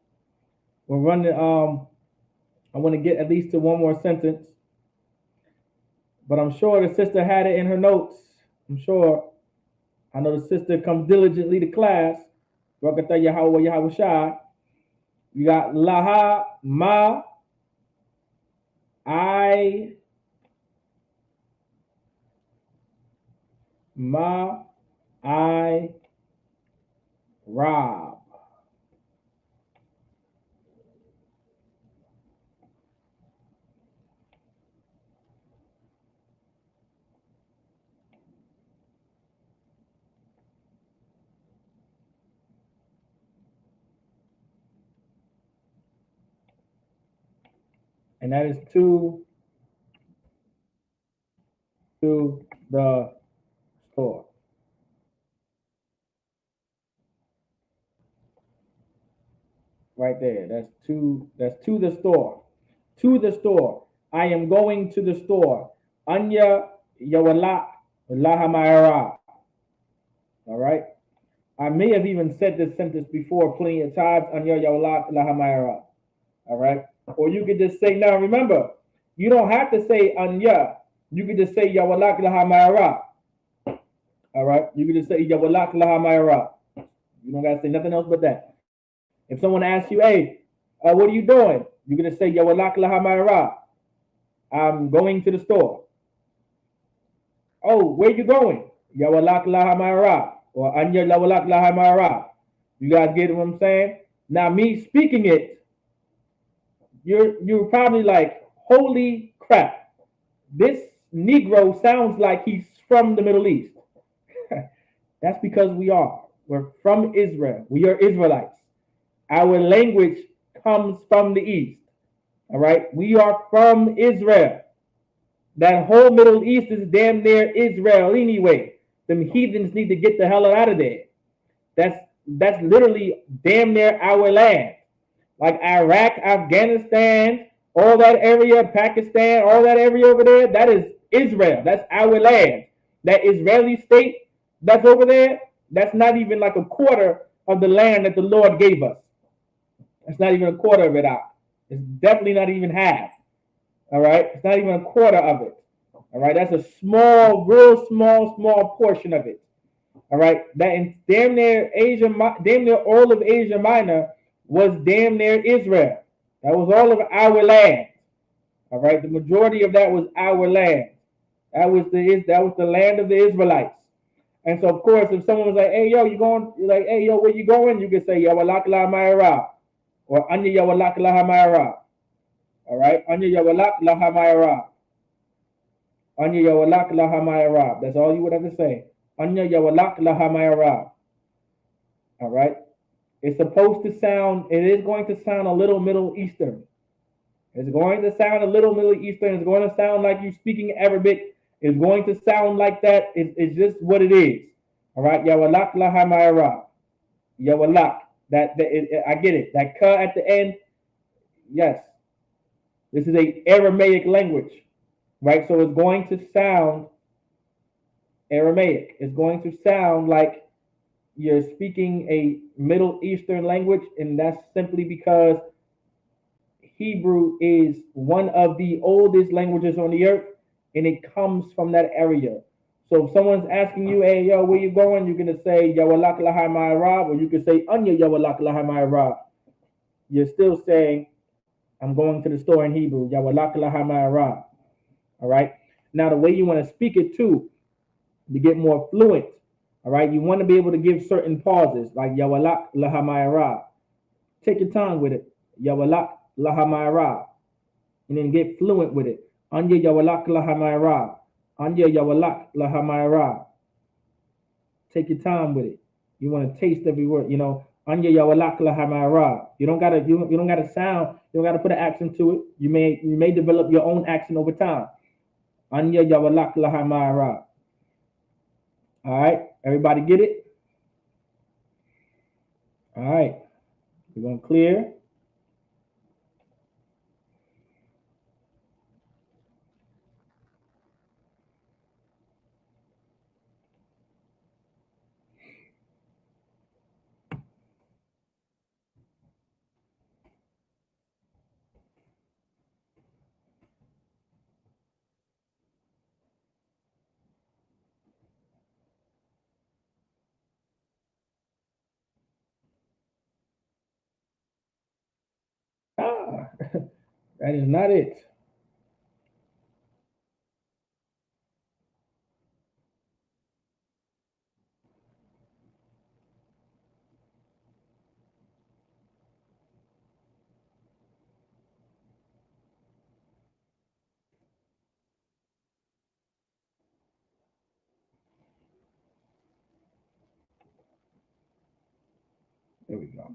[SPEAKER 1] We're running. I want to get at least to one more sentence, but I'm sure the sister had it in her notes. I'm sure. I know the sister comes diligently to class. Rakata Yahweh Yahweh Shai. You got Laha Ma I Ma I Rob. And that is to the store. Right there. That's to the store. To the store. I am going to the store. Anya Yawalak Lahamayara. All right. I may have even said this sentence before plenty of times. Anya Yawalak Lahamayara. All right. Or you could just say, now remember, you don't have to say Anya. You could just say Yawalak Lahamayara. All right. You could just say Yawalak Lahamayara. You don't got to say nothing else but that. If someone asks you, hey, what are you doing? You're going to say Yawalak Lahamayara. I'm going to the store. Oh, where you going? Yawalak Lahamayara. Or Anya Yawalak Lahamayara. You guys get what I'm saying? Now, me speaking it, you're probably like, holy crap, this Negro sounds like he's from the Middle East. That's because we are. We're from Israel. We are Israelites. Our language comes from the East. All right. We are from Israel. That whole Middle East is damn near Israel anyway. Them heathens need to get the hell out of there. That's literally damn near our land. Like Iraq, Afghanistan, all that area, Pakistan, all that area over there, that is Israel. That's our land. That Israeli state that's over there, that's not even like a quarter of the land that the Lord gave us. It's not even a quarter of it out. It's definitely not even half. All right. It's not even a quarter of it. All right. That's a small, real small portion of it. All right. That in damn near Asia, damn near all of Asia Minor was damn near Israel. That was all of our land. All right. The majority of that was our land. That was the land of the Israelites. And so, of course, if someone was like, "Hey, yo, you going?" You're like, "Hey, yo, where you going?" You could say, "Yawalak la Mayra," or "Anya Yawalak la Hamayra." All right. Anya Yawalak Lahamayarab. Anya Yawalak Lahamayarab. That's all you would have to say. Anya Yawalak Lahamayarab. All right. It's supposed to sound, it is going to sound a little Middle Eastern. It's going to sound a little Middle Eastern. It's going to sound like you're speaking Arabic. It's going to sound like that. It's just what it is. All right. Yawalak Lahamayarab. Yawalak. I get it. That ka at the end. Yes. This is a Aramaic language. Right? So it's going to sound Aramaic. It's going to sound like you're speaking a Middle Eastern language, and that's simply because Hebrew is one of the oldest languages on the earth, and it comes from that area. So if someone's asking you, hey, yo, where you going? You're going to say, Yawalak Lahai Ma'arab, or you can say, Anya Yawalak Lahai Ma'arab. You're still saying, I'm going to the store in Hebrew, Yawalak Lahai Ma'arab. All right? Now, the way you want to speak it, too, to get more fluent, all right, you want to be able to give certain pauses, like Yawalak Lahai Ma'arab. Take your time with it. Yawalak Lahamayra, and then get fluent with it. Anya Yawalak Lahamayra. Anya Yawalak Lahamayra. Take your time with it. You want to taste every word, you know. Anya Yawalak Lahamayra. You don't gotta sound, you don't gotta put an accent to it. You may develop your own accent over time. Anya Yawalak Lahamayra. All right, everybody get it? All right, we're gonna clear. Ah, that is not it. There we go.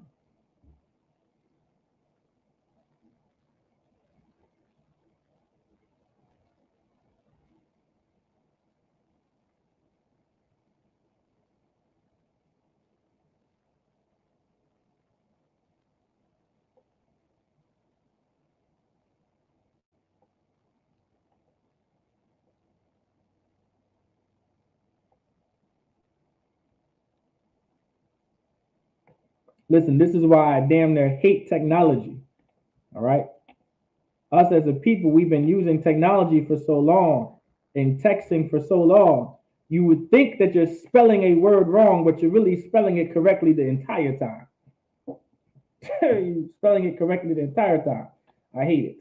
[SPEAKER 1] Listen, this is why I damn near hate technology. All right. Us as a people, we've been using technology for so long and texting for so long. You would think that you're spelling a word wrong, but you're really spelling it correctly the entire time. You're spelling it correctly the entire time. I hate it.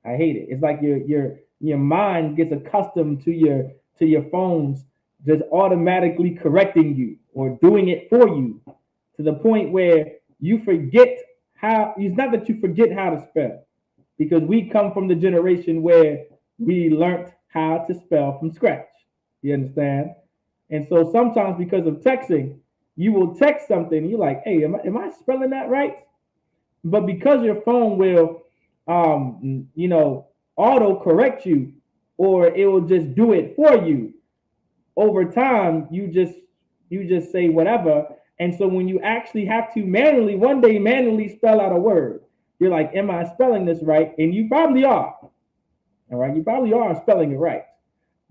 [SPEAKER 1] I hate it. It's like your mind gets accustomed to your phones just automatically correcting you or doing it for you to the point where you forget how. It's not that you forget how to spell, because we come from the generation where we learned how to spell from scratch. You understand? And so sometimes because of texting, you will text something and you're like, hey, am I spelling that right? But because your phone will, you know, auto correct you, or it will just do it for you, over time, you just say whatever. And so when you actually have to one day manually spell out a word, you're like, am I spelling this right? And you probably are. All right, you probably are spelling it right.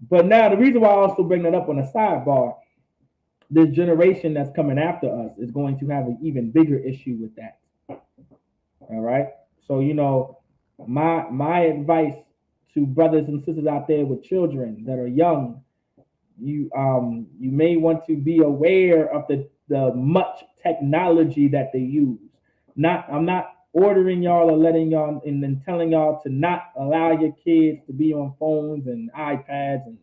[SPEAKER 1] But now the reason why I also bring that up on a sidebar, this generation that's coming after us is going to have an even bigger issue with that. All right. So my advice to brothers and sisters out there with children that are young, you may want to be aware of the much technology that they use. I'm not ordering y'all or letting y'all and then telling y'all to not allow your kids to be on phones and iPads and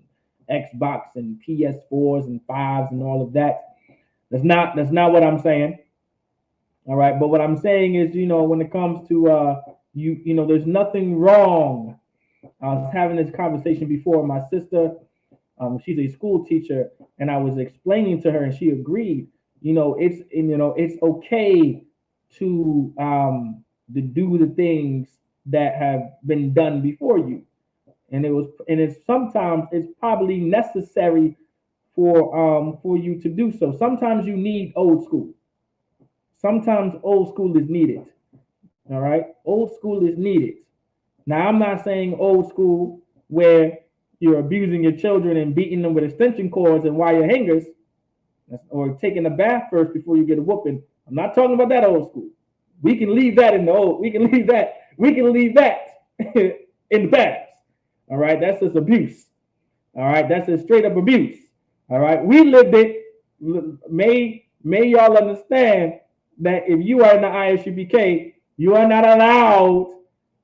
[SPEAKER 1] Xbox and PS4s and fives and all of that. That's not what I'm saying. All right, but what I'm saying is, when it comes to There's nothing wrong. I was having this conversation before. My sister, she's a school teacher, and I was explaining to her, and she agreed. It's okay to do the things that have been done before you, and it's sometimes it's probably necessary for you to do so. Sometimes you need old school. Sometimes old school is needed. All right, old school is needed. Now, I'm not saying old school where you're abusing your children and beating them with extension cords and wire hangers, or taking a bath first before you get a whooping. I'm not talking about that old school. We can leave that in the old. We can leave that. We can leave that in the past. All right, that's just abuse. All right, that's just straight up abuse. All right, we lived it. May y'all understand that if you are in the ISUPK, you are not allowed,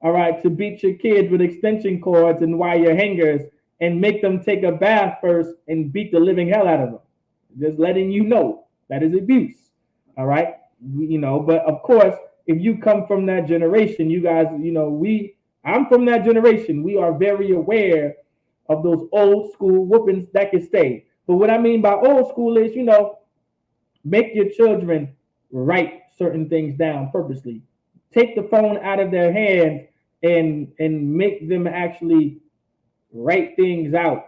[SPEAKER 1] all right, to beat your kids with extension cords and wire hangers and make them take a bath first and beat the living hell out of them. Just letting you know that is abuse. All right, but of course, if you come from that generation, you guys, I'm from that generation. We are very aware of those old school whoopings that can stay. But what I mean by old school is, make your children write certain things down purposely. Take the phone out of their hand and make them actually write things out.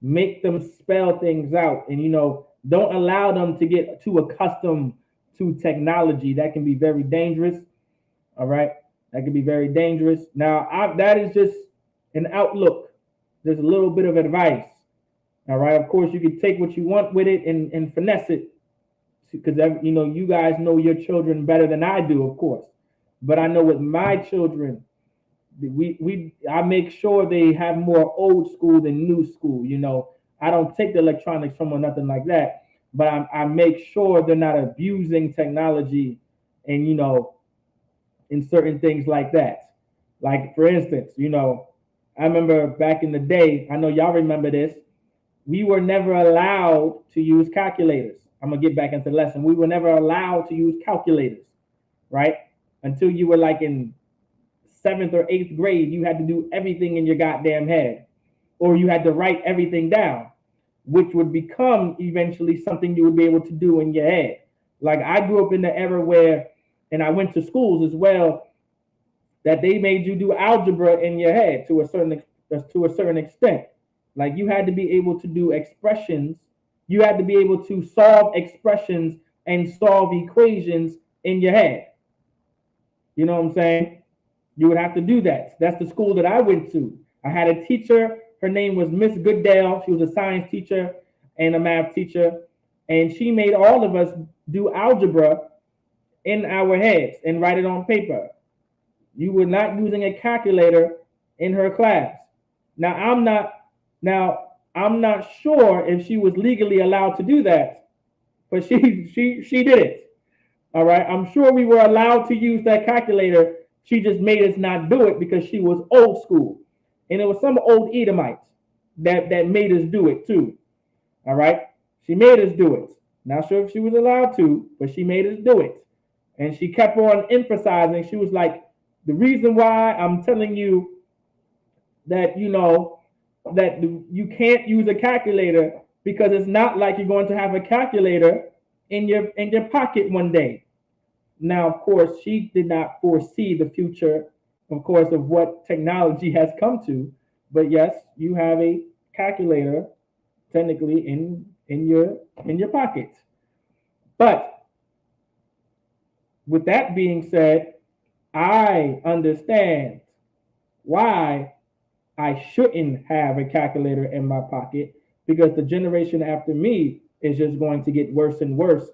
[SPEAKER 1] Make them spell things out, and don't allow them to get too accustomed to technology. That can be very dangerous. All right, that can be very dangerous. Now, that is just an outlook. There's a little bit of advice. All right, of course, you can take what you want with it and finesse it, because you guys know your children better than I do, of course. But I know with my children, I make sure they have more old school than new school. I don't take the electronics from or nothing like that, but I make sure they're not abusing technology and in certain things like that. Like, for instance, I remember back in the day, I know y'all remember this, we were never allowed to use calculators. I'm gonna get back into the lesson. We were never allowed to use calculators, right? Until you were like in 7th or 8th grade, you had to do everything in your goddamn head, or you had to write everything down, which would become eventually something you would be able to do in your head. Like, I grew up in the era where, and I went to schools as well, that they made you do algebra in your head to a certain extent. Like, you had to be able to do expressions. You had to be able to solve expressions and solve equations in your head. You know what I'm saying? You would have to do that. That's the school that I went to. I had a teacher. Her name was Miss Goodell. She was a science teacher and a math teacher. And she made all of us do algebra in our heads and write it on paper. You were not using a calculator in her class. Now, I'm not sure if she was legally allowed to do that, but she did it. All right. I'm sure we were allowed to use that calculator. She just made us not do it because she was old school. And it was some old Edomites that made us do it too. All right. She made us do it. Not sure if she was allowed to, but she made us do it. And she kept on emphasizing. She was like, the reason why I'm telling you that, that you can't use a calculator, because it's not like you're going to have a calculator in your pocket one day. Now, of course, she did not foresee the future, of course, of what technology has come to. But yes, you have a calculator technically in your pocket. But with that being said, I understand why I shouldn't have a calculator in my pocket, because the generation after me is just going to get worse and worse,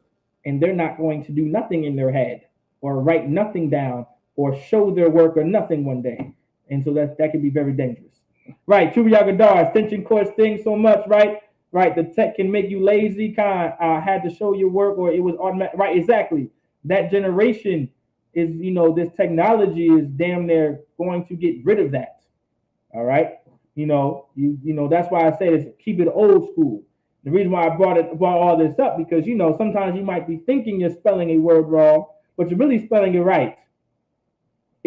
[SPEAKER 1] and they're not going to do nothing in their head or write nothing down or show their work or nothing one day. And so that can be very dangerous. Right, Virgnia Qadash, extension cords sting so much, right? Right, the tech can make you lazy, had to show your work, or it was automatic. Right, exactly. That generation is, this technology is damn near going to get rid of that. All right, that's why I say this, keep it old school. The reason why I brought all this up, because sometimes you might be thinking you're spelling a word wrong, but you're really spelling it right.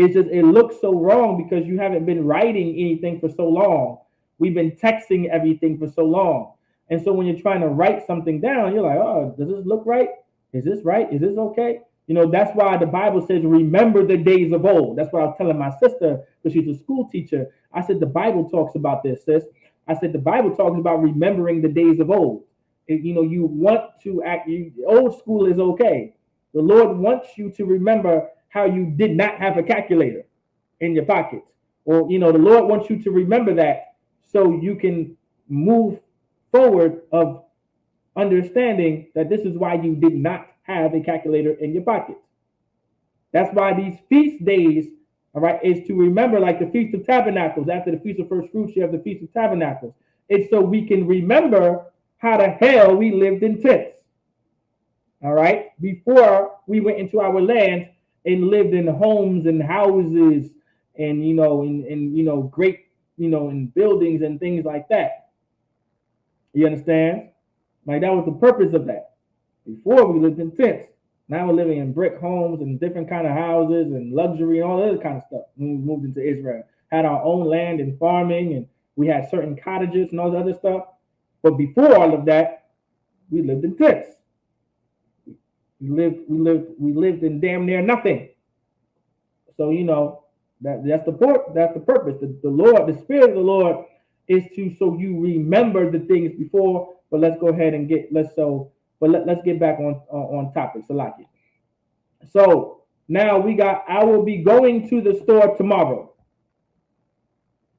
[SPEAKER 1] It's just it looks so wrong because you haven't been writing anything for so long. We've been texting everything for so long. And so when you're trying to write something down, you're like, oh, does this look right? Is this right? Is this okay? That's why the Bible says, remember the days of old. That's what I was telling my sister, because she's a school teacher. I said, the Bible talks about this, sis. I said, the Bible talks about remembering the days of old. You want to act, old school is okay. The Lord wants you to remember how you did not have a calculator in your pockets. Or, the Lord wants you to remember that so you can move forward of understanding that this is why you did not have a calculator in your pockets. That's why these feast days, all right, is to remember, like the Feast of Tabernacles. After the Feast of First Fruits, you have the Feast of Tabernacles. It's so we can remember how the hell we lived in tents. All right, before we went into our land and lived in homes and houses and great in buildings and things like that. You understand? Like that was the purpose of that. Before we lived in tents. Now we're living in brick homes and different kind of houses and luxury and all other kind of stuff. When we moved into Israel, had our own land and farming, and we had certain cottages and all the other stuff. But before all of that, we lived in tents. We lived in damn near nothing. So that's the purpose. The Lord, the Spirit of the Lord, is to so you remember the things before. But let's go ahead and let's get back on topic. Salaki. So now I will be going to the store tomorrow.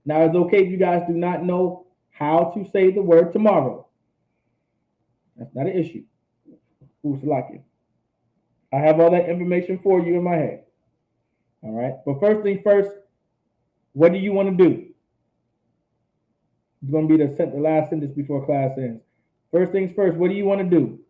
[SPEAKER 1] Now it's okay if you guys do not know how to say the word tomorrow. That's not an issue. Salaki. I have all that information for you in my head. All right. But first thing first, what do you want to do? It's going to be the last sentence before class ends. First things first, what do you want to do?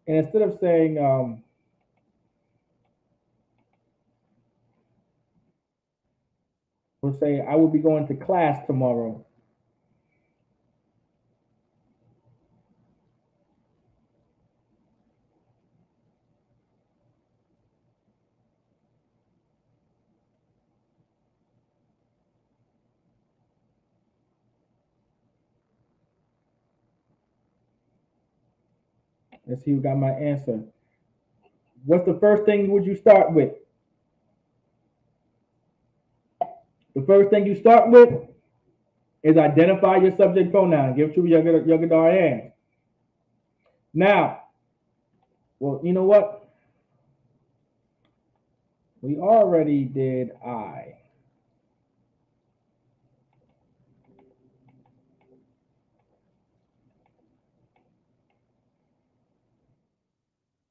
[SPEAKER 1] And instead of saying, we'll say, I will be going to class tomorrow. Let's see who got my answer. What's the first thing would you start with? The first thing you start with is identify your subject pronoun. Give it to Yagadar hands. Now, well, you know what? We already did I.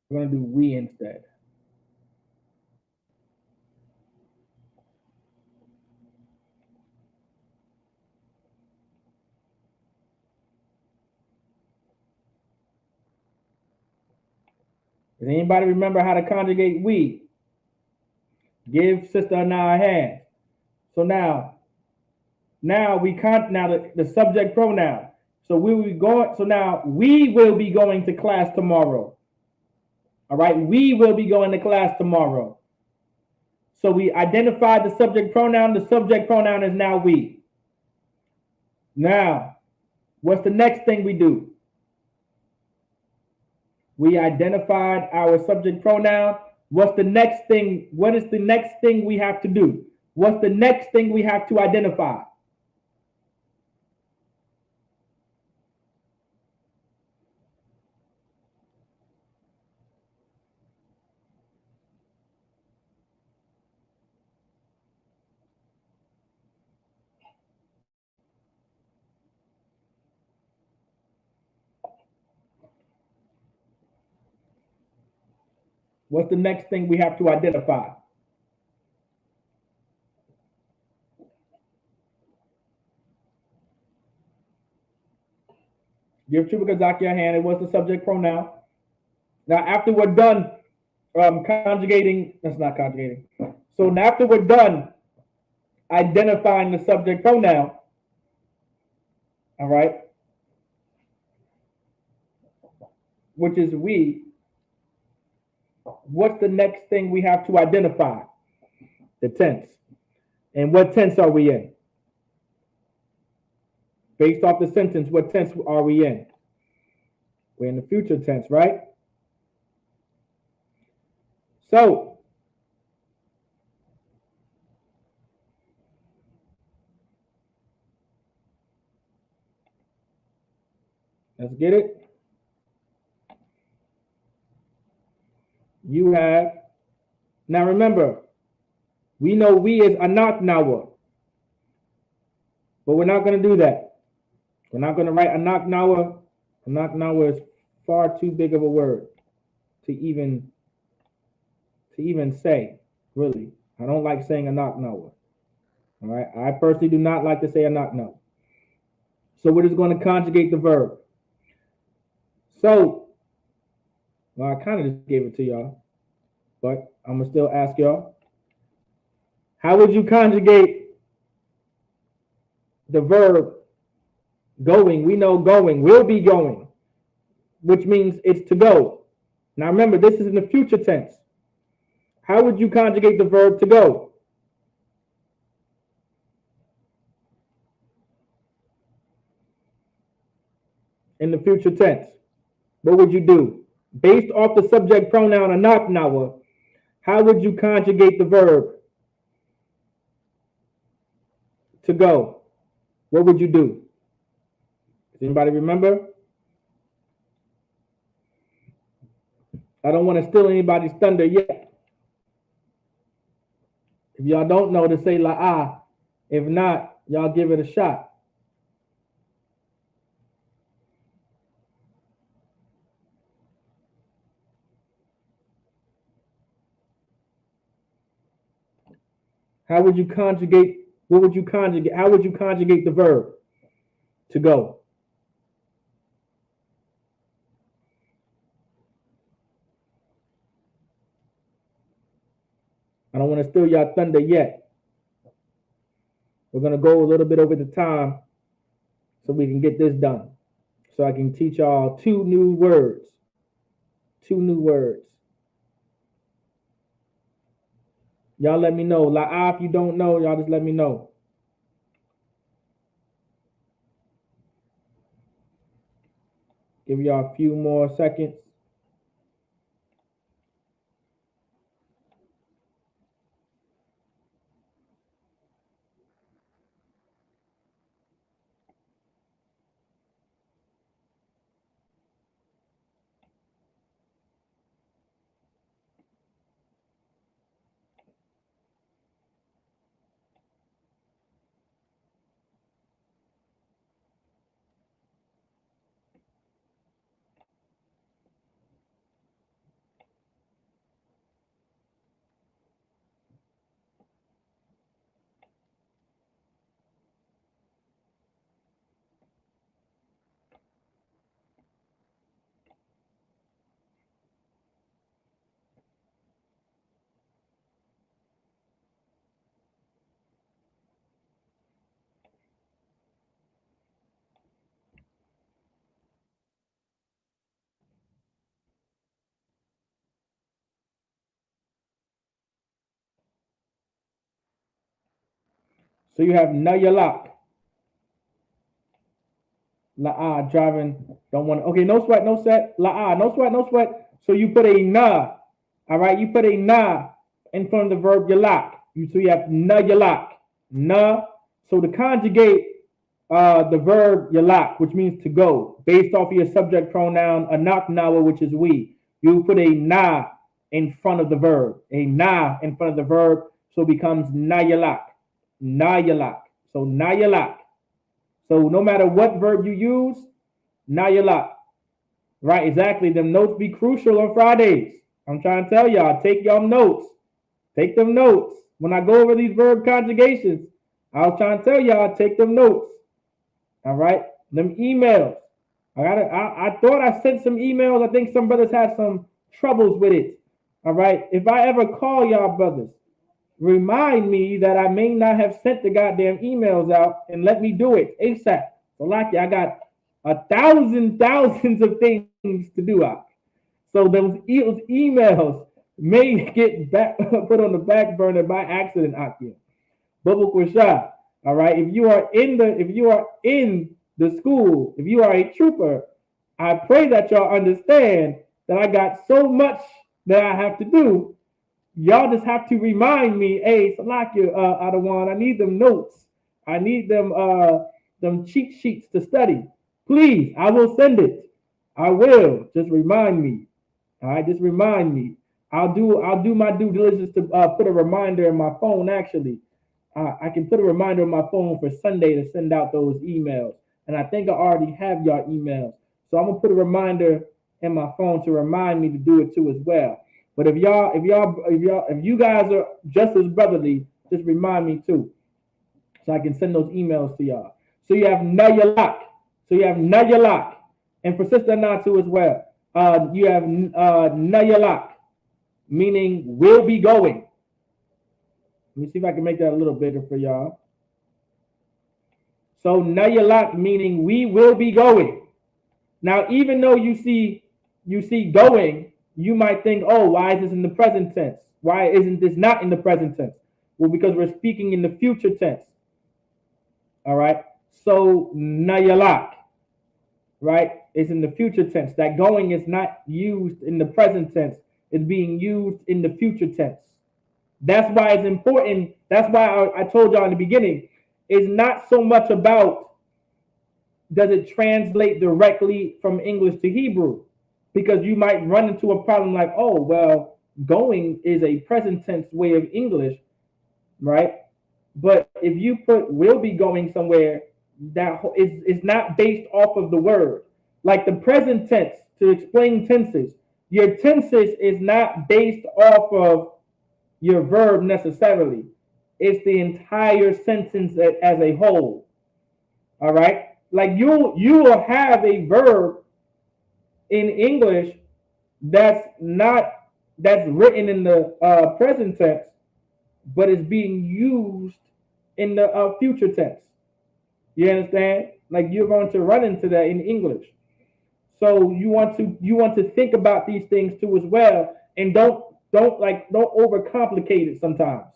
[SPEAKER 1] We're going to do we instead. Does anybody remember how to conjugate we? Give Sister Anna a hand. So now we the subject pronoun. So we will be going. So now we will be going to class tomorrow. All right, we will be going to class tomorrow. So we identified the subject pronoun. The subject pronoun is now we. Now, what's the next thing we do? We identified our subject pronoun. What's the next thing? What is the next thing we have to do? What's the next thing we have to identify? What's the next thing we have to identify? Give Chubukazaki a hand. It was the subject pronoun. Now, after we're done conjugating, that's not conjugating. So now after we're done identifying the subject pronoun, all right, which is we, what's the next thing we have to identify? The tense. And what tense are we in? Based off the sentence, what tense are we in? We're in the future tense, right? So, let's get it. You have, now remember, we know we is anak nawa, but we're not going to do that. We're not going to write anak nawa. Anak nawa is far too big of a word to even say, really. I don't like saying anak nawa. All right, I personally do not like to say anak nawa. So we're just going to conjugate the verb. So, well, I kind of just gave it to y'all, but I'm going to still ask y'all. How would you conjugate the verb going? We know going, will be going, which means it's to go. Now remember, this is in the future tense. How would you conjugate the verb to go? In the future tense, what would you do? Based off the subject pronoun anak nawa, how would you conjugate the verb to go? What would you do? Does anybody remember? I don't want to steal anybody's thunder yet. If y'all don't know, to say la'ah. If not, y'all give it a shot. How would you conjugate? What would you conjugate? How would you conjugate the verb to go? I don't want to steal y'all thunder yet. We're going to go a little bit over the time so we can get this done. So I can teach y'all two new words. Two new words. Y'all let me know. La'ah, if you don't know, y'all just let me know. Give y'all a few more seconds. So you have nayalak. La'ah, driving, don't want to. Okay, no sweat, no set. La'ah, no sweat, no sweat. So you put a na. All right, you put a na in front of the verb yalak. So you have na yalak. Na. So to conjugate the verb yalak, which means to go, based off of your subject pronoun anak nawa, which is we, you put a na in front of the verb. A na in front of the verb, so it becomes na yalak. Na yalak. So na yalak. So no matter what verb you use, nayala. Right, exactly. Them notes be crucial on Fridays. I'm trying to tell y'all, take y'all notes. Take them notes. When I go over these verb conjugations, I was trying to tell y'all, take them notes. All right, them emails. I thought I sent some emails. I think some brothers had some troubles with it. All right. If I ever call y'all brothers, remind me that I may not have sent the goddamn emails out and let me do it ASAP. So like I got thousands of things to do out. So those emails may get back put on the back burner by accident, Akia. Bubble Rashad. All right. If you are in the school, if you are a trooper, I pray that y'all understand that I got so much that I have to do. Y'all just have to remind me, hey, Salakia, Adawan, I need them notes. I need them cheat sheets to study. Please, I will send it. I will. Just remind me. All right, just remind me. I'll do my due diligence to put a reminder in my phone. Actually, I can put a reminder on my phone for Sunday to send out those emails. And I think I already have your emails, so I'm gonna put a reminder in my phone to remind me to do it too as well. But if you guys are just as brotherly, just remind me too, so I can send those emails to y'all. So you have Nayalak. So you have Nayalak, and for Sister Natu as well. You have Nayalak, meaning will be going. Let me see if I can make that a little bigger for y'all. So Nayalak, meaning we will be going. Now, even though you see going, you might think, oh, why is this in the present tense? Why isn't this not in the present tense? Well, because we're speaking in the future tense. All right. So Nayalak, right, is in the future tense. That going is not used in the present tense. It's being used in the future tense. That's why it's important. That's why I told y'all in the beginning, it's not so much about does it translate directly from English to Hebrew, because you might run into a problem like, oh, well, going is a present tense way of English, right? But if you put will be going somewhere, that is not based off of the word. Like the present tense, to explain tenses, your tenses is not based off of your verb necessarily. It's the entire sentence as a whole. All right. Like you will have a verb in English that's written in the present tense, but it's being used in the future tense. You understand? Like you're going to run into that in English. So you want to think about these things too as well, and don't overcomplicate it sometimes.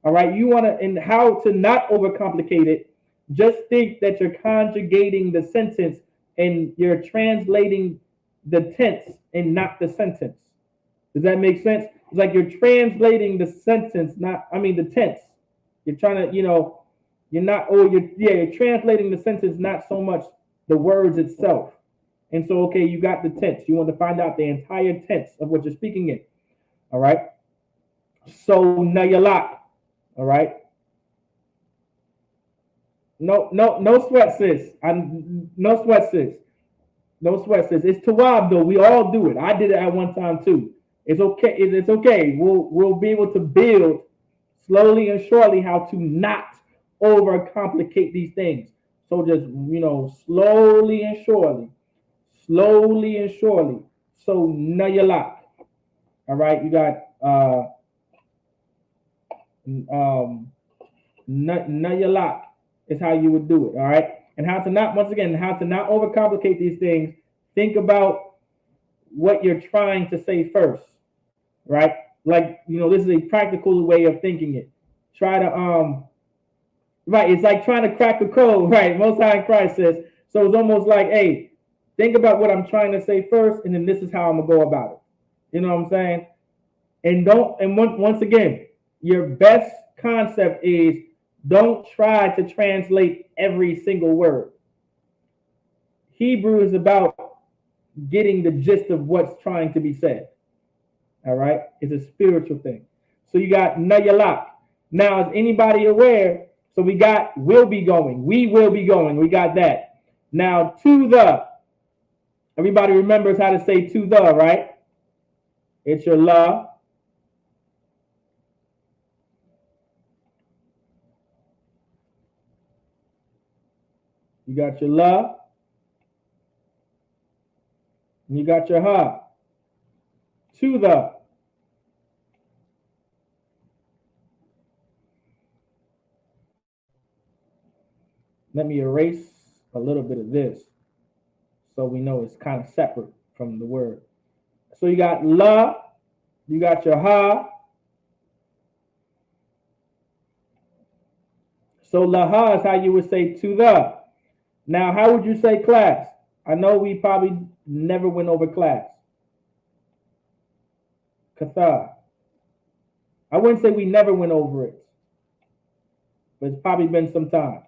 [SPEAKER 1] All right, you want to, and how to not overcomplicate it. Just think that you're conjugating the sentence and you're translating the tense and not the sentence. Does that make sense? It's like you're translating the sentence, not I mean the tense. You're trying to, you're not, oh, you're translating the sentence, not so much the words itself. And so, okay, you got the tense. You want to find out the entire tense of what you're speaking in. All right. So nayalak. All right. No sweat, sis. No sweat, sis. No sweat, sis. It's tawab though. We all do it. I did it at one time too. It's okay. It's okay. We'll be able to build slowly and surely how to not overcomplicate these things. So just slowly and surely, slowly and surely. So nayalak. All right, you got nayalak is how you would do it. All right, and how to not, once again, how to not overcomplicate these things. Think about what you're trying to say first, right? Like this is a practical way of thinking it. Try to right. It's like trying to crack a code, right? Most High in Christ says. So it's almost like, hey, think about what I'm trying to say first, and then this is how I'm gonna go about it. You know what I'm saying? And don't. And once again, your best concept is don't try to translate every single word. Hebrew is about getting the gist of what's trying to be said. All right, it's a spiritual thing. So you got nayalak. Now, is anybody aware? So we got will be going. We will be going. We got that. Now to the. Everybody remembers how to say to the, right? It's your la. You got your la. You got your ha. To the. Let me erase a little bit of this so we know it's kind of separate from the word. So you got la, you got your ha. So laha is how you would say to the. Now, how would you say class? I know we probably never went over class. Katha. I wouldn't say we never went over it, but it's probably been some time.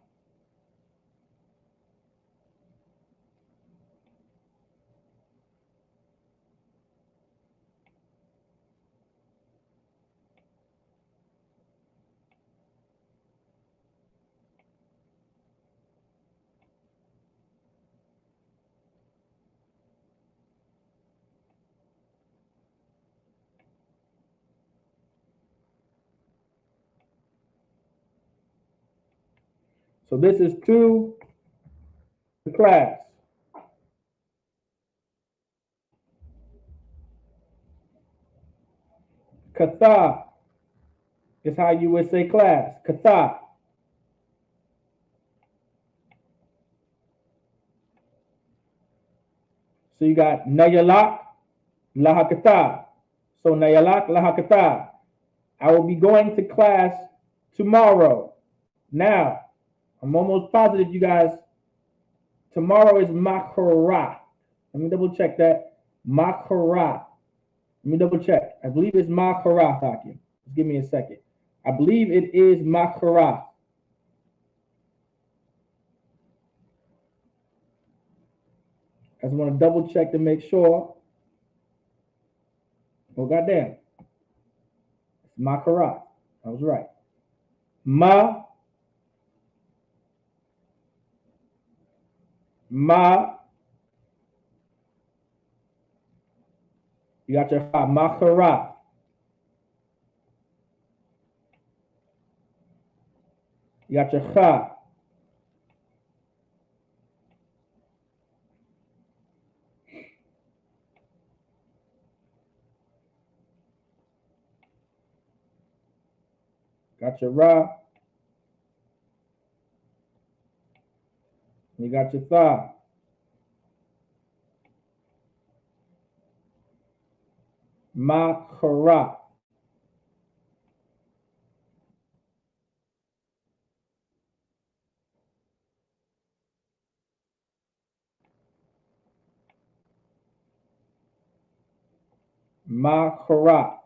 [SPEAKER 1] So this is to the class. Katha is how you would say class. Katha. So you got nayalak, lahakata. So nayalak, lahakata. I will be going to class tomorrow. Now, I'm almost positive you guys, tomorrow is makara. Let me double check that. Makara. Let me double check. I believe it's makara, Taki. Just give me a second. I believe it is makara. I just want to double check to make sure. Oh, goddamn. It's makara. I was right. Ma. You got your makara. You got your cha. Got your ra. You got your tha. Makara. Makara.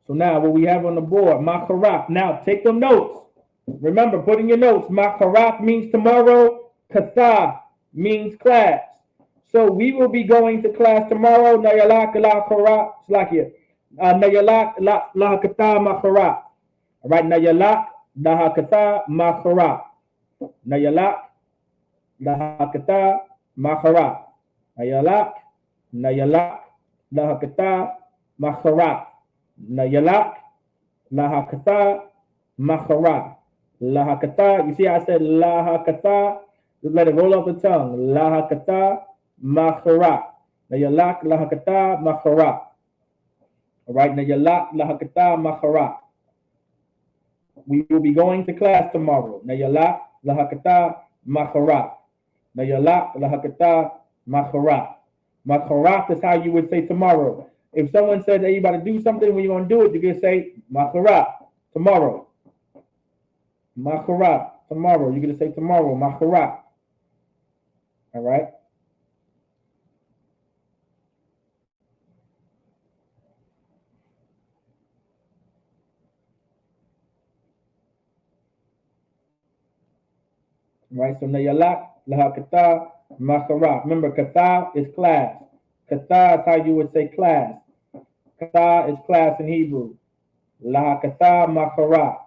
[SPEAKER 1] So now what we have on the board, Makarak. Now take them notes. Remember, put in your notes. Makarak means tomorrow. Katha means class. So we will be going to class tomorrow. Nayalak la karak. Slakia. Nayalak la katha makarak. All right. Nayalak la katha makarak. Nayalak la katha makarak. Nayalak la katha makarak. Nayalak, lahakata, makara. Lahakata, you see I said lahakata, just let it roll off the tongue. Lahakata, makara. Nayalak, lahakata, makara. All right, nayalak, lahakata, makara. We will be going to class tomorrow. Nayalak, lahakata, makara. Nayalak, lahakata, makara. Makara is how you would say tomorrow. If someone says, hey, you about to do something, when you want to do it, you can say, Makara, tomorrow. Makara, tomorrow. You're going to say tomorrow, Makara. All right? Right? So, Nayalak, Lahakata, Makara. Remember, Kata is class. Kata is how you would say class. Kata is class in Hebrew. Lahakata, Makara.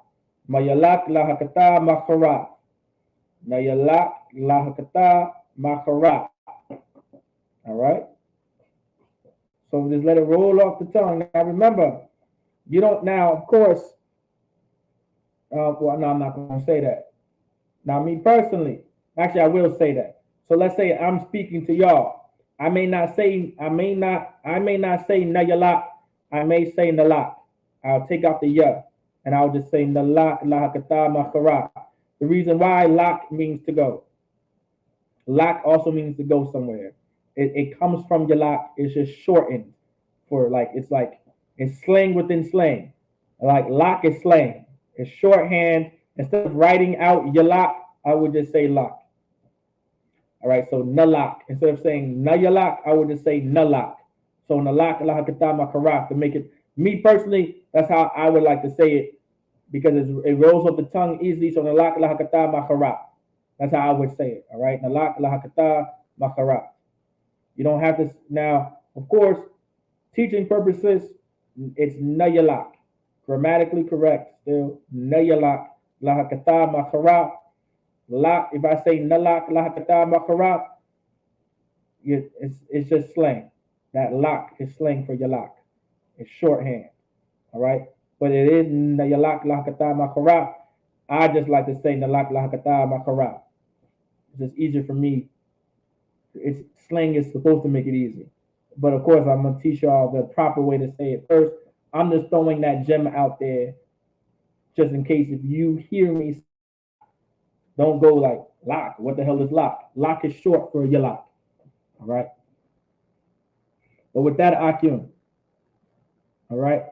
[SPEAKER 1] Mayalak, Lahakata, Makara. Nayalak, Lahakata, Makara. All right? So just let it roll off the tongue. Now remember, you don't now, of course, well, no, I'm not going to say that. Now, me personally, actually, I will say that. So let's say I'm speaking to y'all. I may not say nayalak. I may say nalak. I'll take out the ya and I'll just say nalak lahakata makara. The reason why lak means to go. Lak also means to go somewhere. It comes from yalak. It's just shortened for it's slang within slang. Like lock is slang. It's shorthand. Instead of writing out yalak, I would just say lock. All right, so nalak. Instead of saying nayalak, I would just say nalak. So nalak lahakatama karak to make it. Me personally, that's how I would like to say it because it rolls off the tongue easily. So nalak lahakatama karak. That's how I would say it. All right, nalak lahakata makarak. You don't have to now. Of course, teaching purposes, it's nayalak. Grammatically correct. Still nayalak lahakata makarak. Lak, if I say nalak lahakata makarak, it's just slang. That lak is slang for yalak. It's shorthand. All right. But it is nayalak lahakata makarak. I just like to say nalak lahakata makarak. It's just easier for me. It's slang is supposed to make it easy. But of course, I'm gonna teach y'all the proper way to say it first. I'm just throwing that gem out there just in case if you hear me say lock, don't go like lock. What the hell is lock? Lock is short for your lock. All right. But with that, Akyun. All right.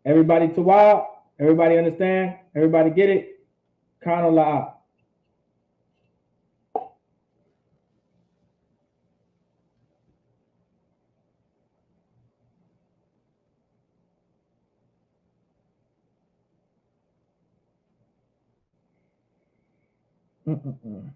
[SPEAKER 1] Everybody to wild. Everybody understand? Everybody get it? Kana la'a. Mm-mm-mm.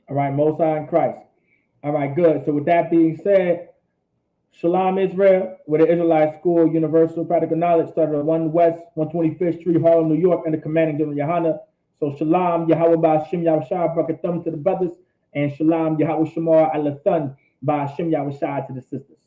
[SPEAKER 1] All right, Mosai in Christ. All right, good. So with that being said, Shalom Israel, with the Israelite School Universal Practical Knowledge started on 1 West 125th Street, Harlem, New York, under commanding General Yohana. So Shalom, Yahweh Ba'Shem Yahushua, Brakathum to the brothers, and Shalom, Yahweh Shamar Alathan, Ba'Shem Yahushua to the sisters.